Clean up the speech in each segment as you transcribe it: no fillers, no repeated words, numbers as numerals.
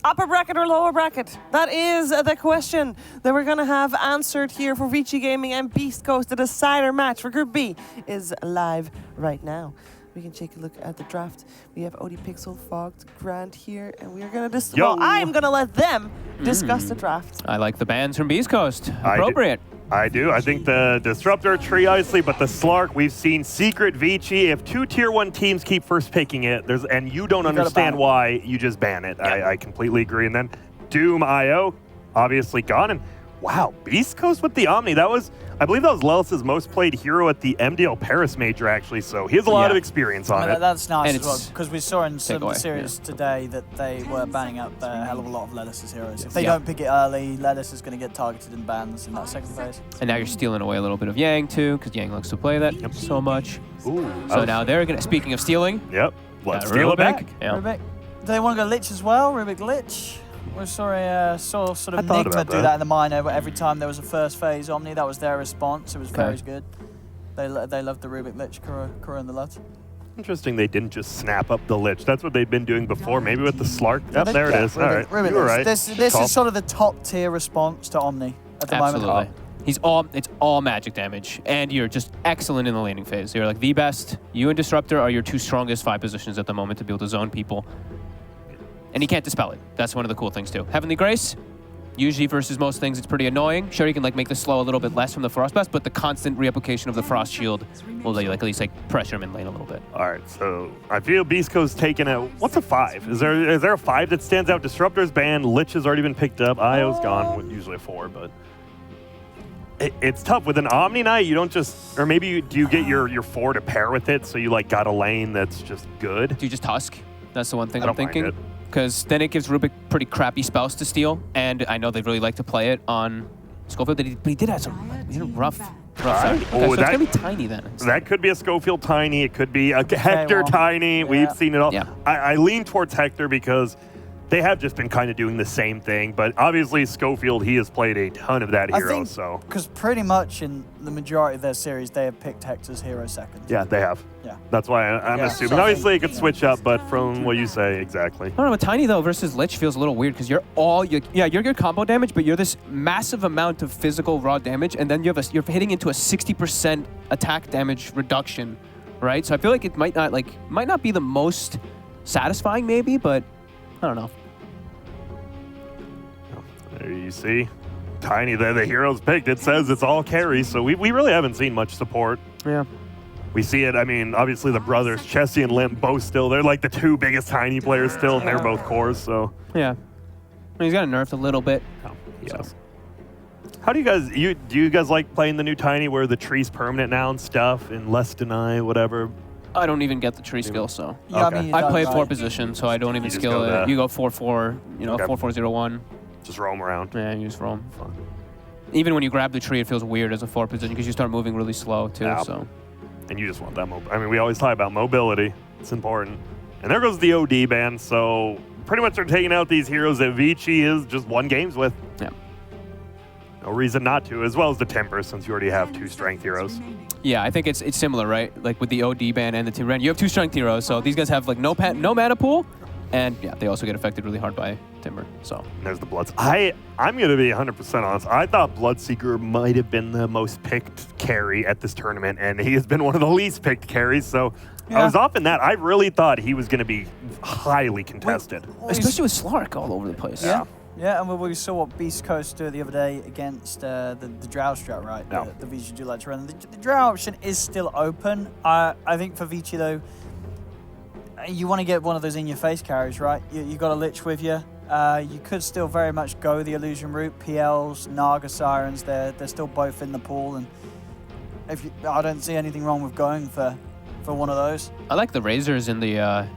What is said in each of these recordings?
Upper bracket or lower bracket? That is the question that we're going to have answered here for Vici Gaming and Beastcoast. The decider match for Group B is live right now. We can take a look at the draft. We have OD Pixel, Fogged, Grant here, and we are going to well, I'm going to let them discuss the draft. I like the bans from Beastcoast. Appropriate. I do. I think the Disruptor tree, obviously, but the Slark, we've seen Secret Vici. If two Tier 1 teams keep first picking it, and you don't understand why, you just ban it. Yeah. I completely agree. And then Doom IO, obviously gone. And wow, Beastcoast with the Omni. That was, I believe that was Lelis's most played hero at the MDL Paris Major, actually. So he has a lot of experience on it. That's nice as well, because we saw in some of the series today that they were banning up a hell of a lot of Lelis's heroes. If they don't pick it early, Lelis is going to get targeted in bans in that second phase. And now you're stealing away a little bit of Yang, too, because Yang likes to play that so much. Ooh, so now they're going to, speaking of stealing. Yep, let's steal it back. Rubik. Do they want to go Lich as well? Rubik Lich? We saw sort of Nigma do that in the minor, but every time there was a first phase Omni, that was their response. It was very good. They loved the Rubik Lich, Kura and the Lut. Interesting they didn't just snap up the Lich. That's what they've been doing before, maybe with the Slark. Yep, there it is. All right, you were right. This is sort of the top tier response to Omni at the moment. It's all magic damage, and you're just excellent in the laning phase. You're like the best. You and Disruptor are your two strongest 5 positions at the moment to be able to zone people. And he can't dispel it. That's one of the cool things too. Heavenly Grace, usually versus most things, it's pretty annoying. Sure, you can like make the slow a little bit less from the Frost Blast, but the constant reapplication of the Frost Shield will like at least like pressure him in lane a little bit. All right, so I feel Beastcoast's taking a, what's a 5? Is there a 5 that stands out? Disruptor's banned, Lich has already been picked up, IO's gone, usually a 4, but it's tough. With an Omni Knight, you don't just, or maybe do you get your 4 to pair with it, so you like got a lane that's just good? Do you just Tusk? That's the one thing I'm thinking. Because then it gives Rubik pretty crappy spells to steal, and I know they really like to play it on Schofield, but he did have some rough side. Okay, so it's going to be tiny then. That could be a Schofield tiny, it could be a Hector tiny, we've seen it all. Yeah. I lean towards Hector because they have just been kind of doing the same thing, but obviously Schofield, he has played a ton of that hero, so. Because pretty much in the majority of their series, they have picked Hector's hero second. Yeah, they have. Yeah. That's why I'm assuming. Obviously, it could switch up, but from what you say, exactly. I don't know, but Tiny, though, versus Lich feels a little weird because you're good combo damage, but you're this massive amount of physical raw damage, and then you're hitting into a 60% attack damage reduction, right? So I feel like it might not be the most satisfying, maybe, but I don't know. There you see. Tiny, the hero's picked. It says it's all carry, so we really haven't seen much support. Yeah. We see it, I mean, obviously the brothers, Chessie and Limp, both still, they're like the 2 biggest Tiny players still, and they're both cores, so. Yeah. I mean, he's got nerfed a little bit. Oh, yes. So. How do you guys like playing the new Tiny where the tree's permanent now and stuff, and less deny, whatever? I don't even get the tree skill, so. Yeah, okay. I play 4 position, so I don't even skill it. You go 4-4, 4-4-0-1. Just roam around. Yeah, you just roam. Fun. Even when you grab the tree, it feels weird as a 4 position because you start moving really slow too. Yeah. So. And you just want that mobility. I mean, we always talk about mobility. It's important. And there goes the OD ban. So pretty much they're taking out these heroes that Vici is just won games with. Yeah. No reason not to, as well as the Timber, since you already have 2 strength heroes. Yeah, I think it's similar, right? Like with the OD ban and the Timber, you have 2 strength heroes. So these guys have like no mana pool. And yeah, they also get affected really hard by Timber. So and there's the Bloods. I'm going to be 100% honest. I thought Bloodseeker might have been the most picked carry at this tournament, and he has been one of the least picked carries. So I was off in that. I really thought he was going to be highly contested, especially with Slark all over the place. Yeah. Yeah, and we saw what Beastcoast did the other day against the Drow strat, right? Yeah. The Vici do like to run. The Drow option is still open. I think for Vici though, you want to get one of those in-your-face carries, right? You got a Lich with you. You could still very much go the Illusion route. PLs, Naga Sirens, they're still both in the pool, and I don't see anything wrong with going for one of those. I like the Razors in the.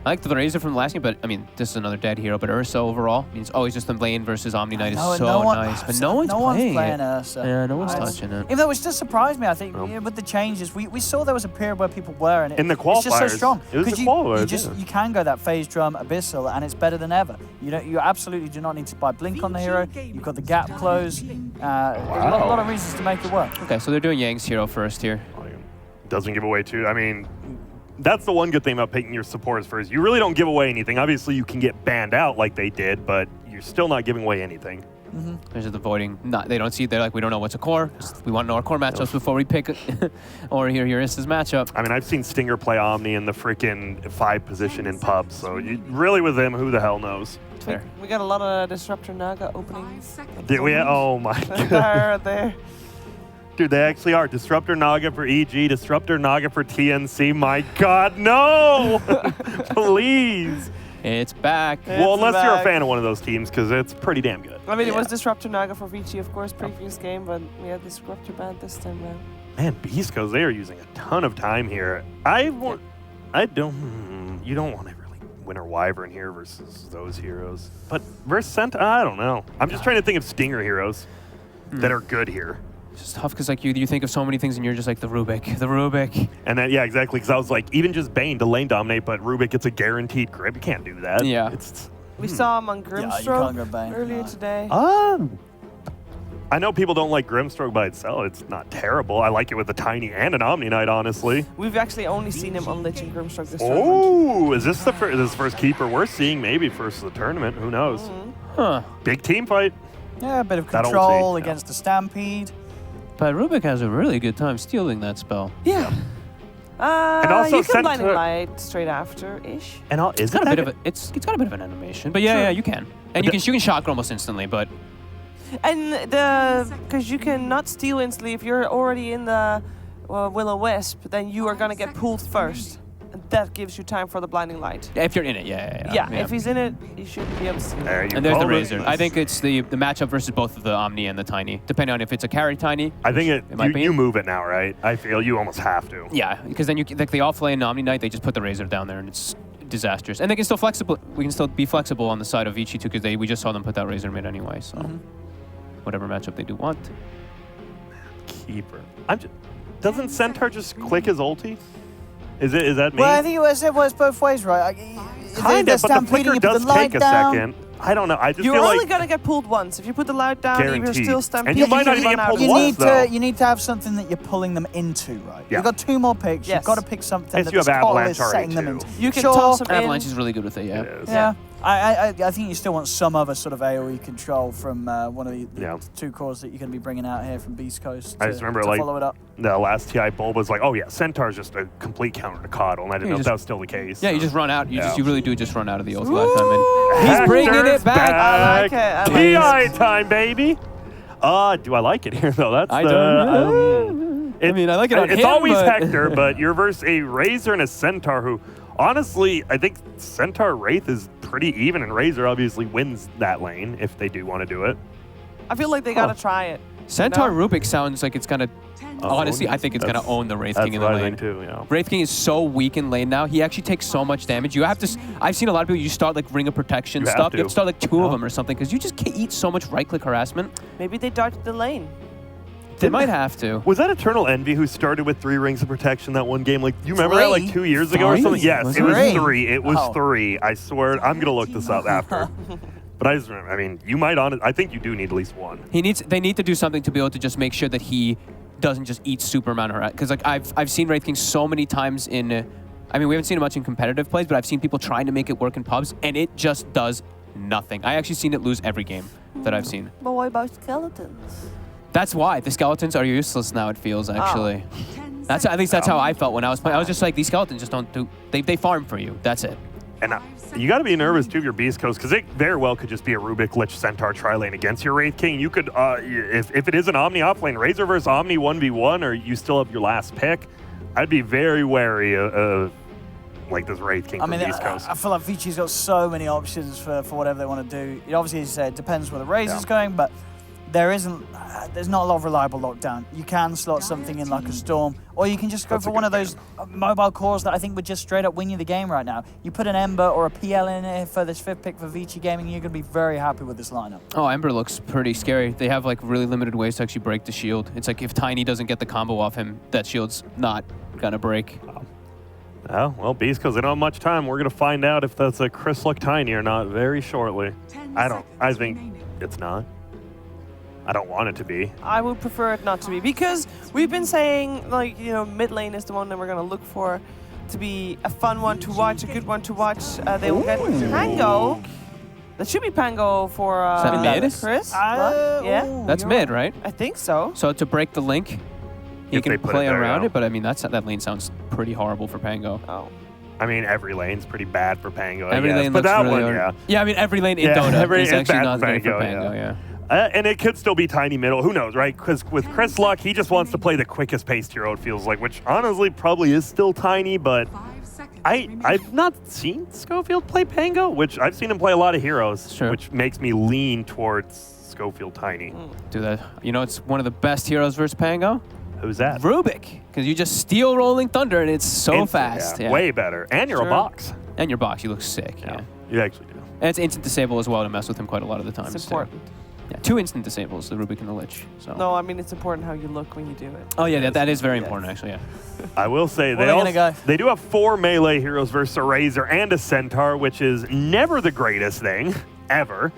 I like the Razor from the last game, but I mean, this is another dead hero. But Ursa overall means always just the lane versus Omni Knight is so nice. But no one's playing Ursa. Yeah, no one's touching it. Even though it just surprised me, I think with the changes, we saw there was a period where people were, and in the qualifiers, it's just so strong. It was the qualifiers. You can go that phase drum Abyssal, and it's better than ever. You absolutely do not need to buy Blink on the hero. You've got the gap close. A lot of reasons to make it work. Okay, so they're doing Yang's hero first here. Doesn't give away too. I mean, that's the one good thing about picking your supporters first. You really don't give away anything. Obviously, you can get banned out like they did, but you're still not giving away anything. They're just avoiding. They don't see. They're like, we don't know what's a core. We want to know our core matchups before we pick. Or here is his matchup. I mean, I've seen Stinger play Omni in the freaking 5 position in pubs. So really, with him, who the hell knows? Fair. We got a lot of Disruptor Naga openings. Did we? Oh my god. Right there. Dude, they actually are. Disruptor Naga for EG, Disruptor Naga for TNC. My god, no! Please. It's back. Well, It's unless you're a back. fan of one of those teams, because it's pretty damn good. I mean, it was Disruptor Naga for Vici, of course, previous game, but we had Disruptor banned this time around. Man, Beastcoast, they are using a ton of time here. You don't want to really Winter Wyvern here versus those heroes. But versus Senta, I don't know. I'm just trying to think of Stinger heroes that are good here. It's just tough because like you think of so many things and you're just like the Rubik. And then, yeah, exactly, because I was like, even just Bane to lane dominate, but Rubik gets a guaranteed grip. You can't do that. Yeah. We saw him on you can't Grimstroke go Bane, earlier no. today. I know people don't like Grimstroke by itself. It's not terrible. I like it with a Tiny and an Omni Knight, honestly. We've actually only seen him on Lich and Grimstroke this tournament. Oh, is this the first keeper we're seeing? Maybe first of the tournament. Who knows? Huh. Big team fight. Yeah, a bit of That old control team, yeah. against the Stampede. But Rubik has a really good time stealing that spell. Yeah. And also you can Blinding Centaur- Light straight after-ish. And is It's got a bit of a it's got a bit of an animation, but yeah, you can. And you can shock almost instantly, but And because you can not steal instantly if you're already in the Will-O-Wisp, then you are gonna get pulled first, and that gives you time for the Blinding Light. if you're in it, yeah. If he's in it, you shouldn't be able to steal. There it. you And there's go. the Razor. I think it's the matchup versus both of the Omni and the Tiny, depending on if it's a carry Tiny. I think It might be. you move it now, right? I feel you almost have to. Yeah, because then like the offlane Omni Knight, they just put the Razor down there and it's disastrous. And they can still we can still be flexible on the side of Vici too, because we just saw them put that Razor mid anyway. So whatever matchup they do want. Keeper. Doesn't Centaur just click his ulti? Is that me? Well, I think it was both ways, right? Kind of, but the flicker you put does the light take a down. second. I don't know. I just You're feel only like gonna get pulled once. If you put the light down, if you're Guaranteed. still And stampeding, you might not can even run get out pulled of once, it. though. You need to have something that you're pulling them into, right? Yeah. You've got 2 more picks. Yes. You've got to pick something Yes, that you have this call Avalanche is already, setting them too. into. You can Sure. toss them Avalanche in. is really good with it, yeah. It is. Yeah. I think you still want some other sort of AoE control from one of the Yeah. 2 cores that you're going to be bringing out here from Beastcoast I just remember, to like, follow it up. the last TI Bulb was like, oh yeah, Centaur's just a complete counter to Coddle, and I didn't Yeah, know you if that was still the case. Yeah, you just run out. Yeah. You really do just run out of the ult lifetime. And he's bringing Hector's it back. I like it. I like TI time, baby. Do I like it here though? That's I the. don't. I mean, I like it on It's him, always but- Hector, but you're versus a Razor and a Centaur who, honestly, I think Centaur Wraith is pretty even, and Razor obviously wins that lane if they do want to do it. I feel like they gotta try it. Centaur No. Rubik sounds like it's gonna. Honestly, I think it's gonna own the Wraith That's King in what the I lane. think too. Yeah. Wraith King is so weak in lane now. He actually takes so much damage. You have to. I've seen a lot of people. You start like Ring of Protection You have stuff. to. You have to start like 2 Yeah. of them or something because you just can't eat so much right-click harassment. Maybe they darted the lane. They might have to. Was that Eternal Envy who started with 3 rings of protection that one game? Like, you remember that like 2 years ago or 3? something? Yes, Was it it was 3? 3. It was Oh. 3. I swear. I'm gonna look this up after. But I just remember. I mean, you might I think you do need at least 1. They need to do something to be able to just make sure that he doesn't just eat super amount of harassment. Because like I've seen Wraith King so many times in. I mean, we haven't seen it much in competitive plays, but I've seen people trying to make it work in pubs, and it just does nothing. I actually seen it lose every game that I've seen. But what about skeletons? That's why the skeletons are useless now. It feels actually. That's at least that's how I felt when I was playing. I was just like, these skeletons just don't do. They farm for you. That's it. And you got to be nervous too if you're Beastcoast, because it very well could just be a Rubik Lich Centaur tri-lane against your Wraith King. You could, if it is an Omni offlane, Razor versus Omni 1v1, or you still have your last pick, I'd be very wary of like this Wraith King from Beastcoast. I feel like Vici's got so many options for whatever they want to do. It obviously, as you said, it depends where the Razor's going, but there's not a lot of reliable lockdown. You can slot something in like a Storm, or you can just go That's for a one good of those mobile cores that I think would just straight up win you the game right now. You put an Ember or a PL in here for this 5th pick for Vici Gaming, you're going to be very happy with this lineup. Oh, Ember looks pretty scary. They have like really limited ways to actually break the shield. It's like if Tiny doesn't get the combo off him, that shield's not gonna break. Oh, well, Beastcoast, they don't have much time. We're going to find out if that's a Chris Luck Tiny or not very shortly. I think it's not. I don't want it to be. I would prefer it not to be, because we've been saying, like, you know, mid lane is the one that we're going to look for. to be a fun one to watch, a good one to watch. They will get Pango. That should be Pango for Is that mid? Chris. Yeah. Yeah, That's mid, right? I think so. So to break the link, you If they can put it play there, around yeah. it, but I mean, that lane sounds pretty horrible for Pango. Oh. I mean, every lane's pretty bad for Pango. Every I guess. lane But looks that really one, hard. yeah. Yeah, I mean, every lane in Yeah, Dota is it's actually bad not for good for Pango, Pango, yeah. And it could still be tiny middle. Who knows, right? Because with Chris Luck, he just wants to play the quickest paced hero, it feels like, which honestly probably is still tiny, but I've not seen Schofield play Pango, which I've seen him play a lot of heroes, Sure. which makes me lean towards Schofield tiny. Do that. You know, it's one of the best heroes versus Pango? Who's that? Rubik. Because you just steal Rolling Thunder and it's so Instant, fast. yeah. Way better. And you're Sure. a box. And your box, you look sick. Yeah. You actually do. And it's instant disable as well to mess with him quite a lot of the time. It's important. Yeah, 2 instant disables, the Rubik and the Lich. So. No, I mean, it's important how you look when you do it. Oh yeah, that is very important actually. Yeah. I will say Where are they gonna go? they do have 4 melee heroes versus a Razor and a Centaur, which is never the greatest thing, ever.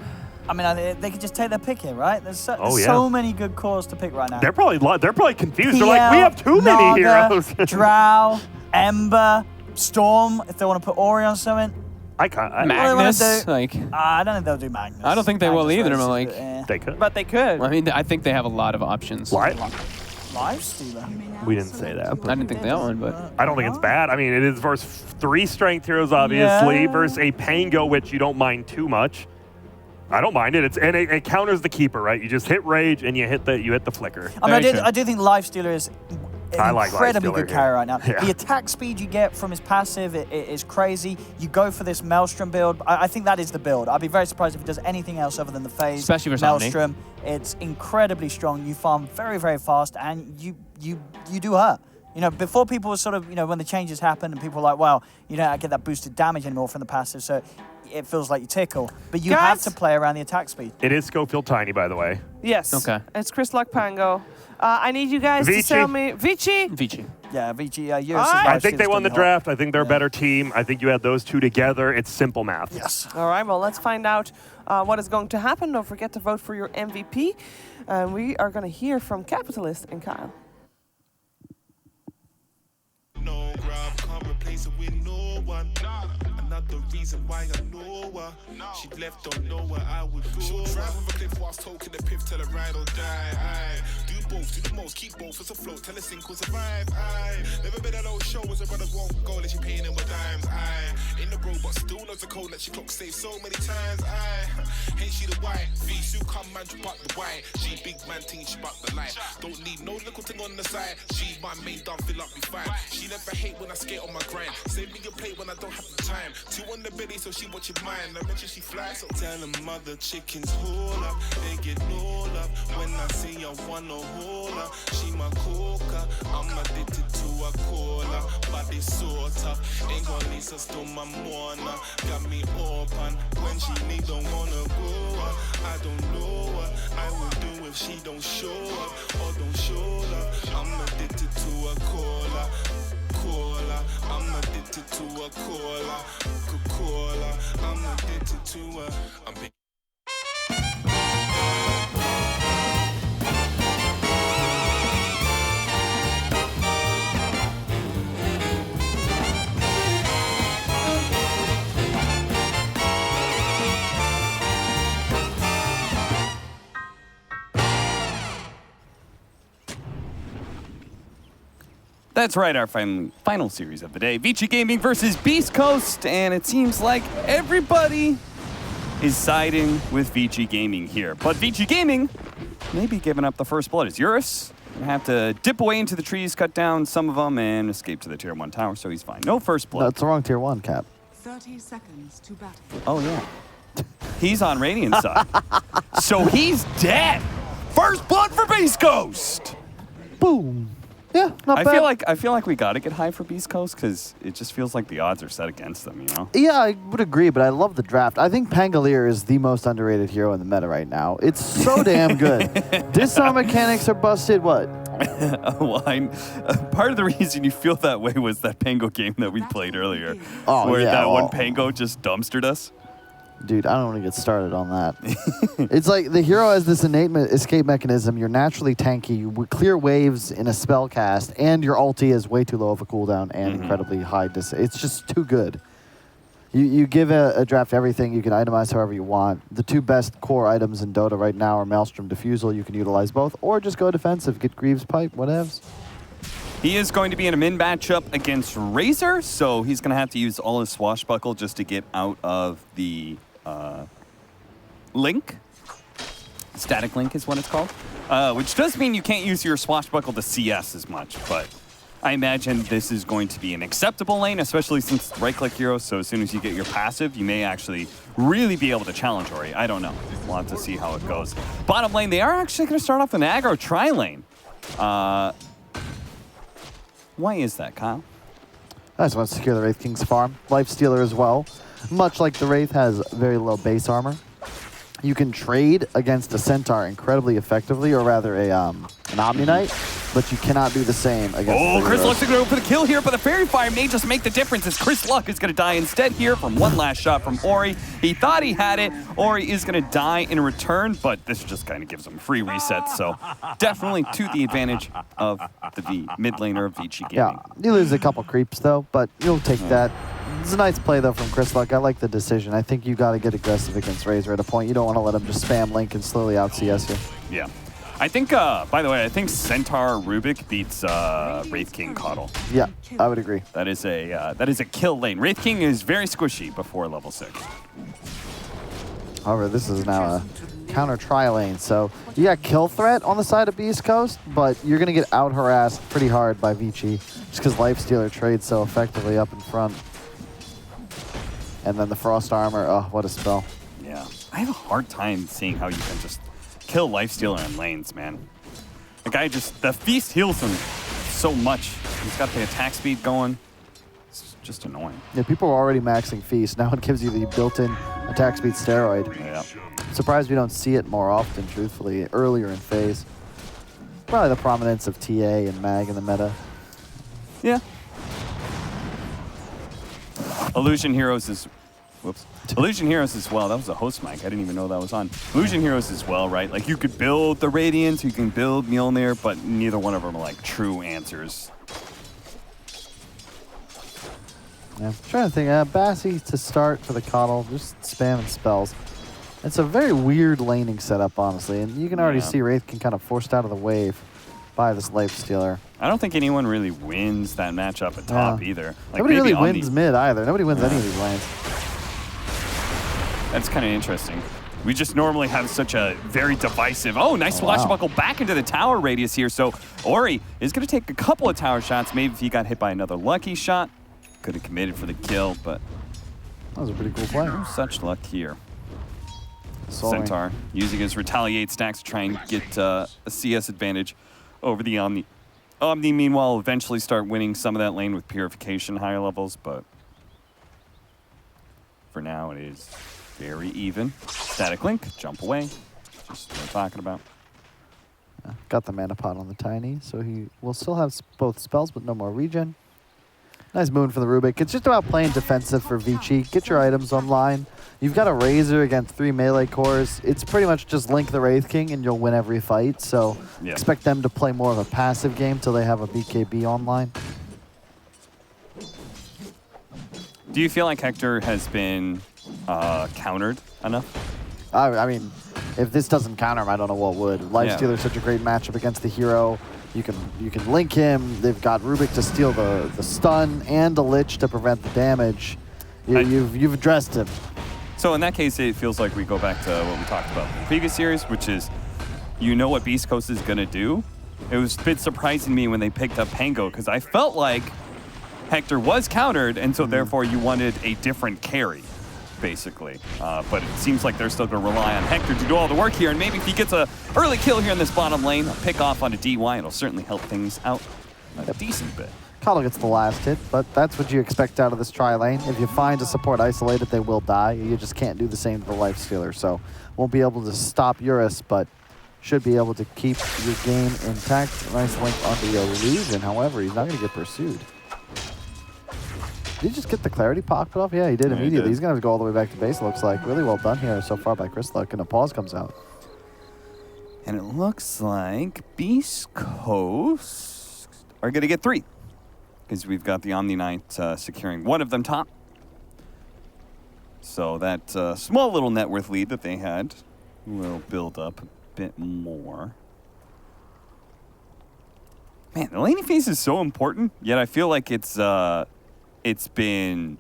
I mean, they could just take their pick here, right? There's Oh, yeah. so many good cores to pick right now. They're probably confused. They're like, we have too many Naga, heroes. Drow, Ember, Storm, if they want to put Ori on something. I can't. do they wanna Magnus, do? like I don't think they'll do Magnus. I don't think they will Magnus either, versus like- the- yeah. They could. But they could. I mean, I think they have a lot of options. Live Stealer. We didn't say that. I didn't think that one, but I don't think it's bad. I mean, it is versus 3 strength heroes, obviously, Yeah. versus a Pango, which you don't mind too much. I don't mind it. It counters the keeper, right? You just hit rage and you hit the flicker. I mean, Very true. I do think Live Stealer is I an like incredibly Live Stealer good carry right now. Yeah. The attack speed you get from his passive it is crazy. You go for this Maelstrom build. I think that is the build. I'd be very surprised if it does anything else other than the phase. Especially versus Omni. Maelstrom. It's incredibly strong. You farm very, very fast, and you do hurt. You know, before people were sort of, you know, when the changes happened and people were like, well, you don't get that boosted damage anymore from the passive, so it feels like you tickle. But you have Guys? to play around the attack speed. It is Schofield Tiny, by the way. Yes. Okay. It's Chris Luck Pango. I need you guys Vici. to tell me. Vici? Vici. Yeah, Vici, Eurus is Alright. I Live think they Stealer's won the gonna be hot. draft. I think they're a better team. I think you add those two together. It's simple math. Yes. All right, well, let's find out what is going to happen. Don't forget to vote for your MVP. And we are going to hear from Capitalist and Kyle. No grab, can't replace her with no one. Another reason why I know her. She left, don't know where I would go. She'll drive with a cliff whilst talking the piff, tell her ride or die. Aye. Do both, do the most, keep both as a float, tell her sink or survive. Aye. Never been a low show as her brother won't go, let she paying him with dimes. Aye. In the bro, but still knows the code that she clock safe so many times. Aye. Ain't she the white? Vici come man, she buck the white. She big man ting, she buck the light. Don't need no little thing on the side. She my main dumb, fill up me fine. She never hate when I skate on my grind. Save me a plate when I don't have the time. 2 on the belly, so she watch it mine. I mention she fly, so tell them mother chickens hold up. They get no love. When I see I wanna hold her. She my coca. I'm addicted to a cola. Body so tough. Ain't gonna Lisa still my mourner. Got me open. When she need don't wanna go up. I don't know what I would do if she don't show up or don't show up. I'm addicted to a cola. I'm addicted to a cola. Coca-Cola. I'm addicted to a. I'm big. That's right, our final series of the day. Vici Gaming versus Beastcoast, and it seems like everybody is siding with Vici Gaming here. But Vici Gaming may be giving up the first blood. As Eurus gonna have to dip away into the trees, cut down some of them, and escape to the tier 1 tower, so he's fine. No first blood. That's the wrong tier 1, Cap. 30 seconds to battle. Oh, yeah. He's on Radiant's side. So he's dead. First blood for Beastcoast. Boom. Yeah, not I bad. feel like we gotta get high for Beastcoast because it just feels like the odds are set against them, you know? Yeah, I would agree, but I love the draft. I think Pangolier is the most underrated hero in the meta right now. It's so damn good. Disarm mechanics are busted. What? Well, part of the reason you feel that way was that Pango game that we played earlier, Oh, where yeah, that one well. Pango just dumpstered us. Dude, I don't want to get started on that. It's like the hero has this innate escape mechanism. You're naturally tanky. You clear waves in a spell cast, and your ulti is way too low of a cooldown and incredibly high It's just too good. You give a draft everything. You can itemize however you want. The two best core items in Dota right now are Maelstrom Diffusal. You can utilize both, or just go defensive. Get Greaves Pipe, whatevs. He is going to be in a min matchup against Razor, so he's going to have to use all his Swashbuckle just to get out of the link. Static link is what it's called. Which does mean you can't use your Swashbuckle to CS as much, but I imagine this is going to be an acceptable lane, especially since right-click hero, so as soon as you get your passive, you may actually really be able to challenge Ori. I don't know. We'll have to see how it goes. Bottom lane, they are actually going to start off an aggro tri-lane. Why is that, Kyle? I just want to secure the Wraith King's farm. Lifestealer as well. Much like the Wraith has very low base armor. You can trade against a Centaur incredibly effectively, or rather an Omni Knight, but you cannot do the same against the Chris heroes. Luck's going to go for the kill here, but the Fairy Fire may just make the difference as Chris Luck is going to die instead here from one last shot from Ori. He thought he had it. Ori is going to die in return, but this just kind of gives him free resets, so definitely to the advantage of the mid laner of Vici Gaming. Yeah, you lose a couple creeps though, but you'll take that. It's a nice play though from Chris Luck. I like the decision. I think you got to get aggressive against Razor at a point. You don't want to let him just spam Link and slowly out CS you. Yeah. I think, by the way, I think Centaur Rubik beats Wraith King Coddle. Yeah, I would agree. That is a kill lane. Wraith King is very squishy before level 6. However, this is now a counter tri lane, so you got kill threat on the side of Beastcoast, but you're going to get out harassed pretty hard by Vici just because Lifestealer trades so effectively up in front. And then the Frost Armor, oh, what a spell. Yeah. I have a hard time seeing how you can just kill Lifestealer in lanes, man. The guy the Feast heals him so much. He's got the attack speed going. It's just annoying. Yeah, people are already maxing Feast. Now it gives you the built-in attack speed steroid. Yeah. I'm surprised we don't see it more often, truthfully, earlier in phase. Probably the prominence of TA and Mag in the meta. Yeah. Illusion Heroes is... Whoops. Illusion Heroes as well. That was a host mic. I didn't even know that was on. Illusion Heroes as well, right? Like, you could build the Radiance, you can build Mjolnir, but neither one of them are, like, true answers. Yeah, I'm trying to think. Bassi to start for the Coddle, just spamming spells. It's a very weird laning setup, honestly, and you can already see Wraith can kind of forced out of the wave by this Lifestealer. I don't think anyone really wins that matchup at top either. Like, nobody really maybe wins mid either. Nobody wins any of these lanes. That's kind of interesting. We just normally have such a very divisive... Oh, nice swashbuckle back into the tower radius here. So Ori is going to take a couple of tower shots. Maybe if he got hit by another lucky shot, could have committed for the kill, but... That was a pretty cool play. Such luck here. Sorry. Centaur using his retaliate stacks to try and get a CS advantage over the Omni. Omni, meanwhile, will eventually start winning some of that lane with Purification higher levels, but for now it is very even. Static Link, jump away. Just what we're talking about. Got the mana pot on the Tiny, so he will still have both spells, but no more regen. Nice moon for the Rubik. It's just about playing defensive for Vici. Get your items online. You've got a Razor against 3 melee cores. It's pretty much just Link the Wraith King and you'll win every fight. So expect them to play more of a passive game till they have a BKB online. Do you feel like Hector has been countered enough? I mean, if this doesn't counter him, I don't know what would. Lifestealer is such a great matchup against the hero. You can link him. They've got Rubik to steal the stun and the Lich to prevent the damage. You've addressed him. So in that case, it feels like we go back to what we talked about in the previous series, which is you know what Beastcoast is going to do. It was a bit surprising to me when they picked up Pango because I felt like Hector was countered, and so therefore you wanted a different carry, basically. But it seems like they're still going to rely on Hector to do all the work here, and maybe if he gets an early kill here in this bottom lane, a pick off on a DY, it'll certainly help things out a decent bit. Coddle gets the last hit, but that's what you expect out of this tri-lane. If you find a support isolated, they will die. You just can't do the same to the Lifestealer, so won't be able to stop Eurus, but should be able to keep your game intact. Nice link onto the Illusion, however, he's not going to get pursued. Did he just get the clarity pocket off? Yeah, he did immediately. He did. He's going to have to go all the way back to base, looks like. Really well done here so far by Chris Luck, and a pause comes out. And it looks like Beast Coast are going to get 3. Because we've got the Omni Knight securing one of them top. So that small little net worth lead that they had will build up a bit more. Man, the laning phase is so important, yet I feel like it's been...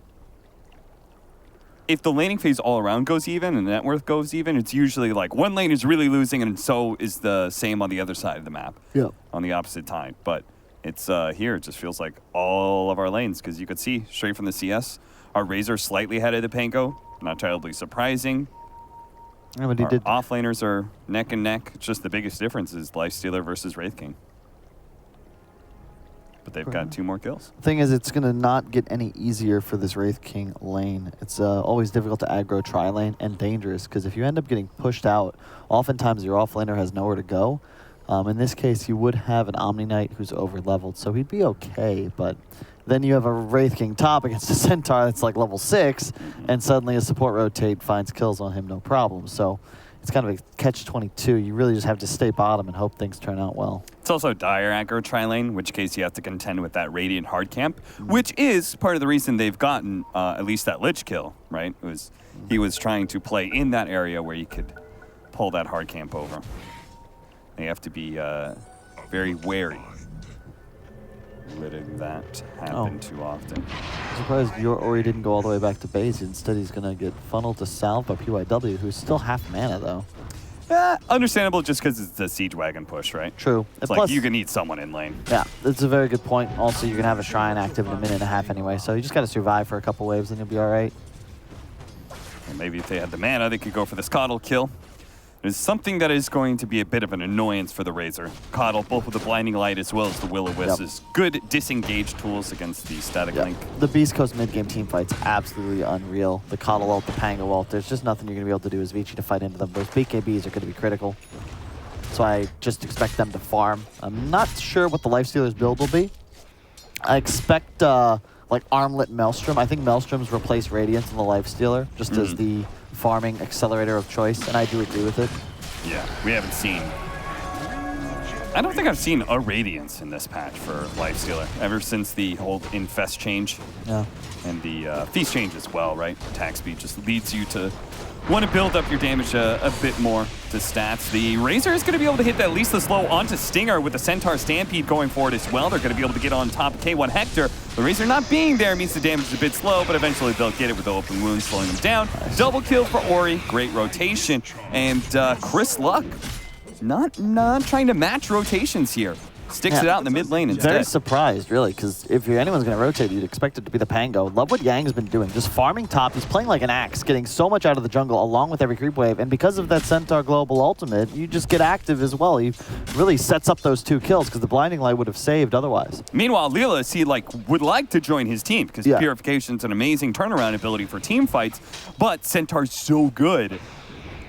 If the laning phase all around goes even and the net worth goes even, it's usually like one lane is really losing and so is the same on the other side of the map. Yep. On the opposite tide. But it's here, it just feels like all of our lanes, because you could see straight from the CS, our Razor slightly ahead of the Pango. Not terribly surprising. Yeah, but he Our did. offlaners are neck and neck. It's just the biggest difference is Lifestealer versus Wraith King. But they've got 2 more kills. The thing is, it's going to not get any easier for this Wraith King lane. It's always difficult to aggro tri-lane and dangerous, because if you end up getting pushed out, oftentimes your offlaner has nowhere to go. In this case, you would have an Omni Knight who's over-leveled, so he'd be okay, but then you have a Wraith King top against a Centaur that's like level 6, and suddenly a support rotate finds kills on him, no problem. So it's kind of a catch-22. You really just have to stay bottom and hope things turn out well. It's also dire aggro tri-lane, in which case you have to contend with that Radiant hard camp, which is part of the reason they've gotten at least that Lich kill, right? He was trying to play in that area where you could pull that hard camp over. You have to be very wary letting that happen too often. I'm surprised your Ori didn't go all the way back to base. Instead, he's going to get funneled to Salve by PYW, who's still half mana, though. Understandable, just because it's the Siege Wagon push, right? True. It's And like you can need someone in lane. Yeah, that's a very good point. Also, you're going to have a Shrine active in a minute and a half anyway, so you just got to survive for a couple waves and you'll be all right. And maybe if they had the mana, they could go for the Coddle kill. There's something that is going to be a bit of an annoyance for the Razor. Coddle, both with the Blinding Light as well as the Will-O-Wisp, is good disengage tools against the Static Link. The Beast Coast mid-game team fight's absolutely unreal. The Coddle ult, the Pango ult, there's just nothing you're going to be able to do as Vici to fight into them. Those BKBs are going to be critical. So I just expect them to farm. I'm not sure what the Lifestealer's build will be. I expect like Armlet Maelstrom. I think Maelstrom's replace Radiance in the Lifestealer just as the farming accelerator of choice, and I do agree with it. Yeah, we haven't seen... I don't think I've seen a Radiance in this patch for Lifestealer ever since the whole Infest change. Yeah. And the Feast change as well, right? Attack speed just leads you to want to build up your damage a bit more to stats. The Razor is going to be able to hit at least the slow onto Stinger with the Centaur Stampede going forward as well. They're going to be able to get on top of K1 Hector. The Razor not being there means the damage is a bit slow, but eventually they'll get it with the open wounds slowing them down. Double kill for Ori, great rotation. And Chris Luck not trying to match rotations here. Sticks it out in the mid lane instead. Very surprised, really, because if anyone's going to rotate, you'd expect it to be the Pango. Love what Yang's been doing, just farming top. He's playing like an axe, getting so much out of the jungle along with every creep wave. And because of that Centaur Global Ultimate, you just get active as well. He really sets up those 2 kills because the Blinding Light would have saved otherwise. Meanwhile, Leela, he would like to join his team because Purification's an amazing turnaround ability for team fights, but Centaur's so good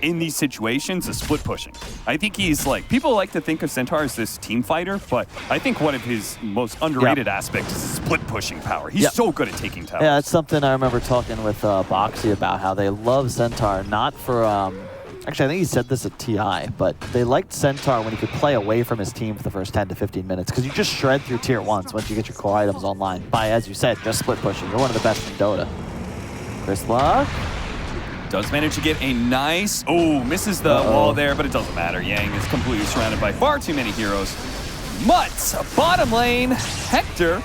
in these situations is split pushing. I think he's people like to think of Centaur as this team fighter, but I think one of his most underrated aspects is his split pushing power. He's so good at taking towers. Yeah, it's something I remember talking with Boxy about, how they love Centaur, not for, actually I think he said this at TI, but they liked Centaur when he could play away from his team for the first 10 to 15 minutes, because you just shred through tier 1s once you get your core items online by, as you said, just split pushing. You're one of the best in Dota. Chris Luck. Does manage to get a nice... Oh, misses the wall there, but it doesn't matter. Yang is completely surrounded by far too many heroes. But bottom lane, Hector,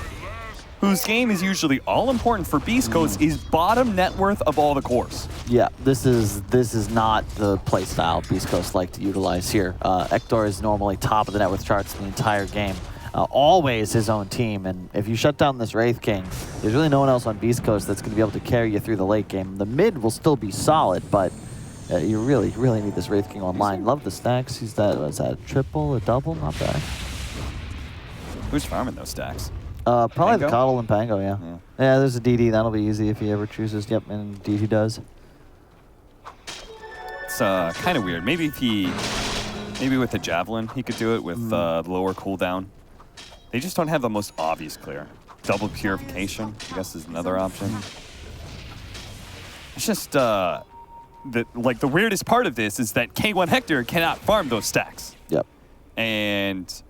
whose game is usually all important for Beastcoast, is bottom net worth of all the cores. Yeah, this is not the playstyle Beastcoast like to utilize here. Hector is normally top of the net worth charts in the entire game. Always his own team, and if you shut down this Wraith King, there's really no one else on Beast Coast that's going to be able to carry you through the late game. The mid will still be solid, but you really need this Wraith King online. Love the stacks. Was that a triple, a double? Not bad. Who's farming those stacks? Probably Pango? the Coddle and Pango, yeah. Yeah, there's a DD. That'll be easy if he ever chooses. Yep, and indeed he does. It's kind of weird. Maybe with the Javelin he could do it with lower cooldown. They just don't have the most obvious clear. double purification, I guess, is another option. It's just the weirdest part of this is that K1 Hector cannot farm those stacks. Yep. And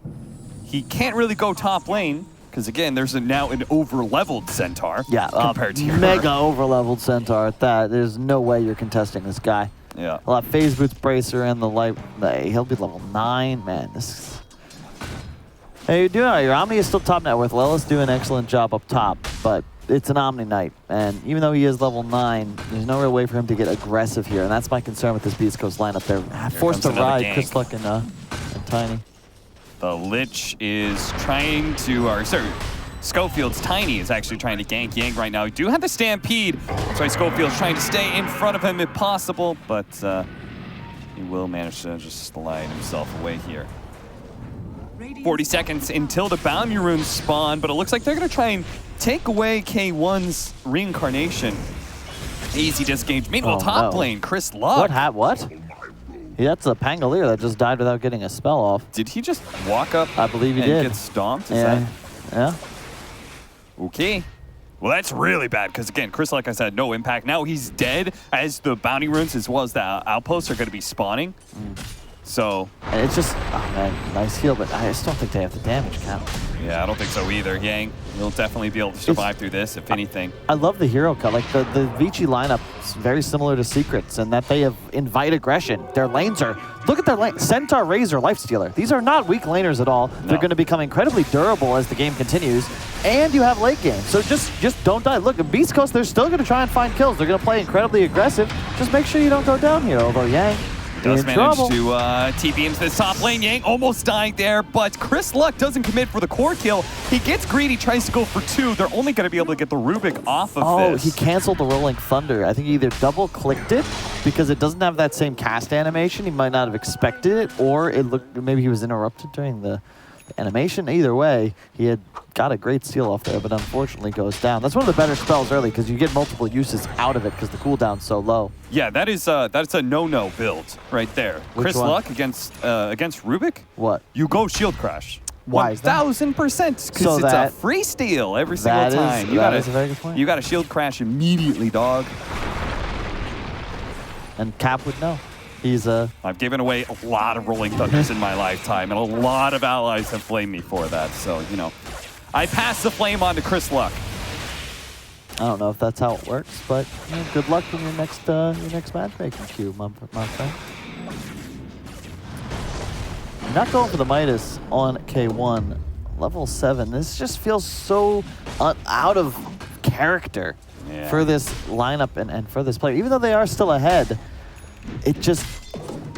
he can't really go top lane because, again, there's now an over-leveled Centaur compared to your mega over-leveled Centaur at that. There's no way you're contesting this guy. Yeah. I'll have Phase Boots Bracer and the light. He'll be level 9. Man, this. Hey, you're doing all right. Your Omni is still top net worth. Lelis doing an excellent job up top, but it's an Omni Knight. And even though he is level 9, there's no real way for him to get aggressive here. And that's my concern with this Beastcoast lineup. They're forced to ride Chris Luck and Tiny. The Lich is trying to, Schofield's Tiny is actually trying to gank Yang right now. We do have the Stampede, so Schofield's trying to stay in front of him if possible, but he will manage to just slide himself away here. 40 seconds until the bounty runes spawn, but it looks like they're going to try and take away K1's reincarnation. Easy disengage. Meanwhile, top lane, Chris Luck. What? Yeah, that's a Pangolier that just died without getting a spell off. Did he just walk up I believe he and did. get stomped? Yeah. Okay. Well, that's really bad because, again, Chris, like I said, no impact. Now he's dead as the bounty runes as well as the outposts are going to be spawning. So. And it's just, oh man, nice heal, but I just don't think they have the damage count. Yeah, I don't think so either. Yang will definitely be able to survive through this, if anything. I love the hero cut. Like the Vici lineup is very similar to Secrets in that they have invite aggression. Their lanes are, look at their lane. Centaur, Razor, Lifestealer. These are not weak laners at all. No. They're going to become incredibly durable as the game continues. And you have late game. So just don't die. Look, at Beastcoast, they're still going to try and find kills. They're going to play incredibly aggressive. Just make sure you don't go down here. Although Yang does manage to TP into the top lane. Yang almost dying there, but Chris Luck doesn't commit for the core kill. He gets greedy, tries to go for 2. They're only going to be able to get the Rubik off of this. Oh, he canceled the Rolling Thunder. I think he either double-clicked it because it doesn't have that same cast animation. He might not have expected it, or it looked maybe he was interrupted during the animation. Either way, he had got a great steal off there, but unfortunately goes down. That's one of the better spells early because you get multiple uses out of it because the cooldown's so low. Yeah, that's a no-no build right there. Which Chris one? Luck against Rubik? What? You go Shield Crash. Why is that? 1000%, because it's a free steal every single time. That is a very good point. You got to Shield Crash immediately, dog. And Cap would know. I've given away a lot of Rolling Thunders in my lifetime, and a lot of allies have blamed me for that. So, I pass the flame on to Chris Luck. I don't know if that's how it works, but good luck in your next matchmaking queue, my friend. You're not going for the Midas on K1. Level 7. This just feels so out of character for this lineup and for this player. Even though they are still ahead, it just,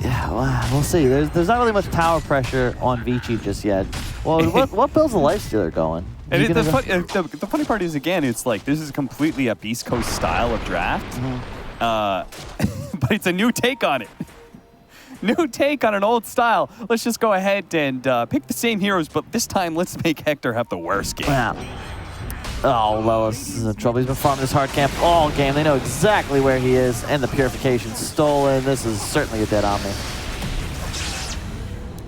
we'll see. There's not really much tower pressure on Vici just yet. Well, what build's the Lifestealer going? And the funny part is, again, it's like this is completely a Beast Coast style of draft, but it's a new take on it. New take on an old style. Let's just go ahead and pick the same heroes, but this time let's make Hector have the worst game. Wow. Oh, Lelis is in trouble. He's been farming this hard camp all game. They know exactly where he is, and the purification stolen. This is certainly a dead Omni.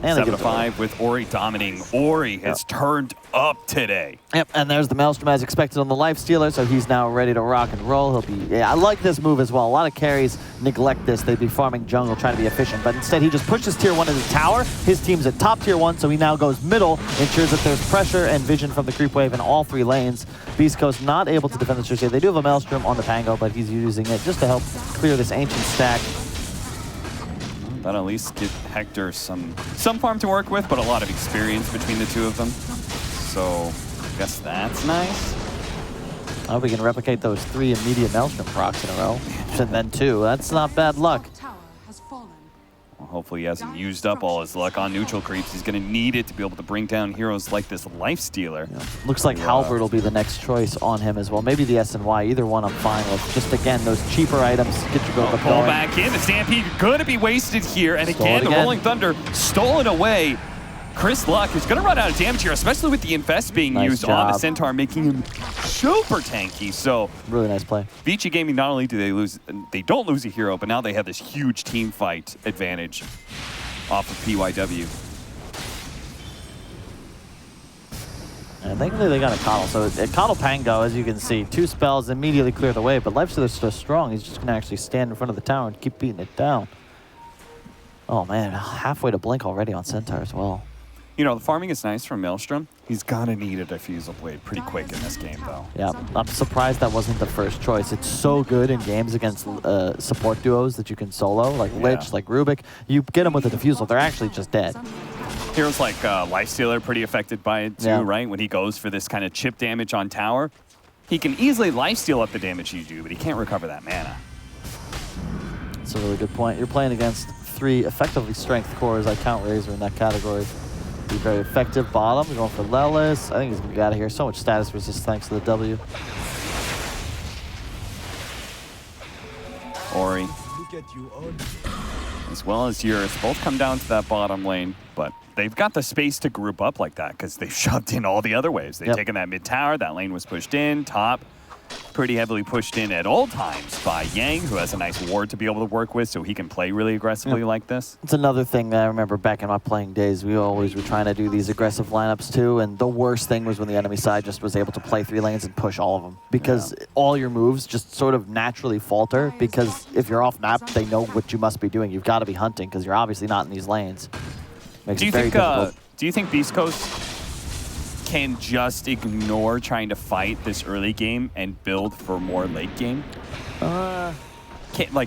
And 7-5 with Ori dominating. Ori has turned up today. Yep, and there's the Maelstrom as expected on the Lifestealer, so he's now ready to rock and roll. I like this move as well. A lot of carries neglect this. They'd be farming jungle, trying to be efficient, but instead he just pushes tier 1 into the tower. His team's at top tier 1, so he now goes middle, ensures that there's pressure and vision from the creep wave in all 3 lanes. Beast Coast not able to defend the Circe. They do have a Maelstrom on the Pango, but he's using it just to help clear this ancient stack. That'll at least give Hector some farm to work with, but a lot of experience between the two of them. So I guess that's nice. I hope we can replicate those 3 immediate Maelstrom procs in a row. And then 2. That's not bad luck. Well, hopefully he hasn't used up all his luck on neutral creeps. He's going to need it to be able to bring down heroes like this Lifestealer. Yeah. Looks like Halberd will be the next choice on him as well. Maybe the SNY. Either one I'm fine with. Just again, those cheaper items get your build up pull back in. The Stampede going to be wasted here. And again, the Rolling Thunder stolen away. Chris Luck is going to run out of damage here, especially with the Infest being used on the Centaur, making him super tanky. So really nice play. Vici Gaming, not only do they don't lose a hero, but now they have this huge team fight advantage off of PYW. And thankfully they got a Coddle. So Coddle Pango, as you can see, 2 spells immediately clear the way, but Leipzig is so strong, he's just going to actually stand in front of the tower and keep beating it down. Oh man, halfway to Blink already on Centaur as well. You know, the farming is nice from Maelstrom. He's gonna need a Diffusal Blade pretty quick in this game, though. Yeah, I'm surprised that wasn't the first choice. It's so good in games against support duos that you can solo, like Lich, like Rubik. You get them with a Diffusal, they're actually just dead. Heroes like Lifestealer are pretty affected by it too, right? When he goes for this kind of chip damage on tower, he can easily lifesteal up the damage you do, but he can't recover that mana. That's a really good point. You're playing against 3 effectively strength cores. I count Razor in that category. Be very effective bottom. We're going for Lelis. I think he's going to get out of here. So much status resist thanks to the W. Ori, as well as Yurith, both come down to that bottom lane, but they've got the space to group up like that because they've shoved in all the other waves. They've taken that mid tower, that lane was pushed in, top, pretty heavily pushed in at all times by Yang, who has a nice ward to be able to work with, so he can play really aggressively like this. It's another thing that I remember back in my playing days. We always were trying to do these aggressive lineups too, and the worst thing was when the enemy side just was able to play 3 lanes and push all of them, because all your moves just sort of naturally falter, because if you're off map, they know what you must be doing. You've got to be hunting, because you're obviously not in these lanes. Makes it very difficult. Do you think Beastcoast can just ignore trying to fight this early game and build for more late game?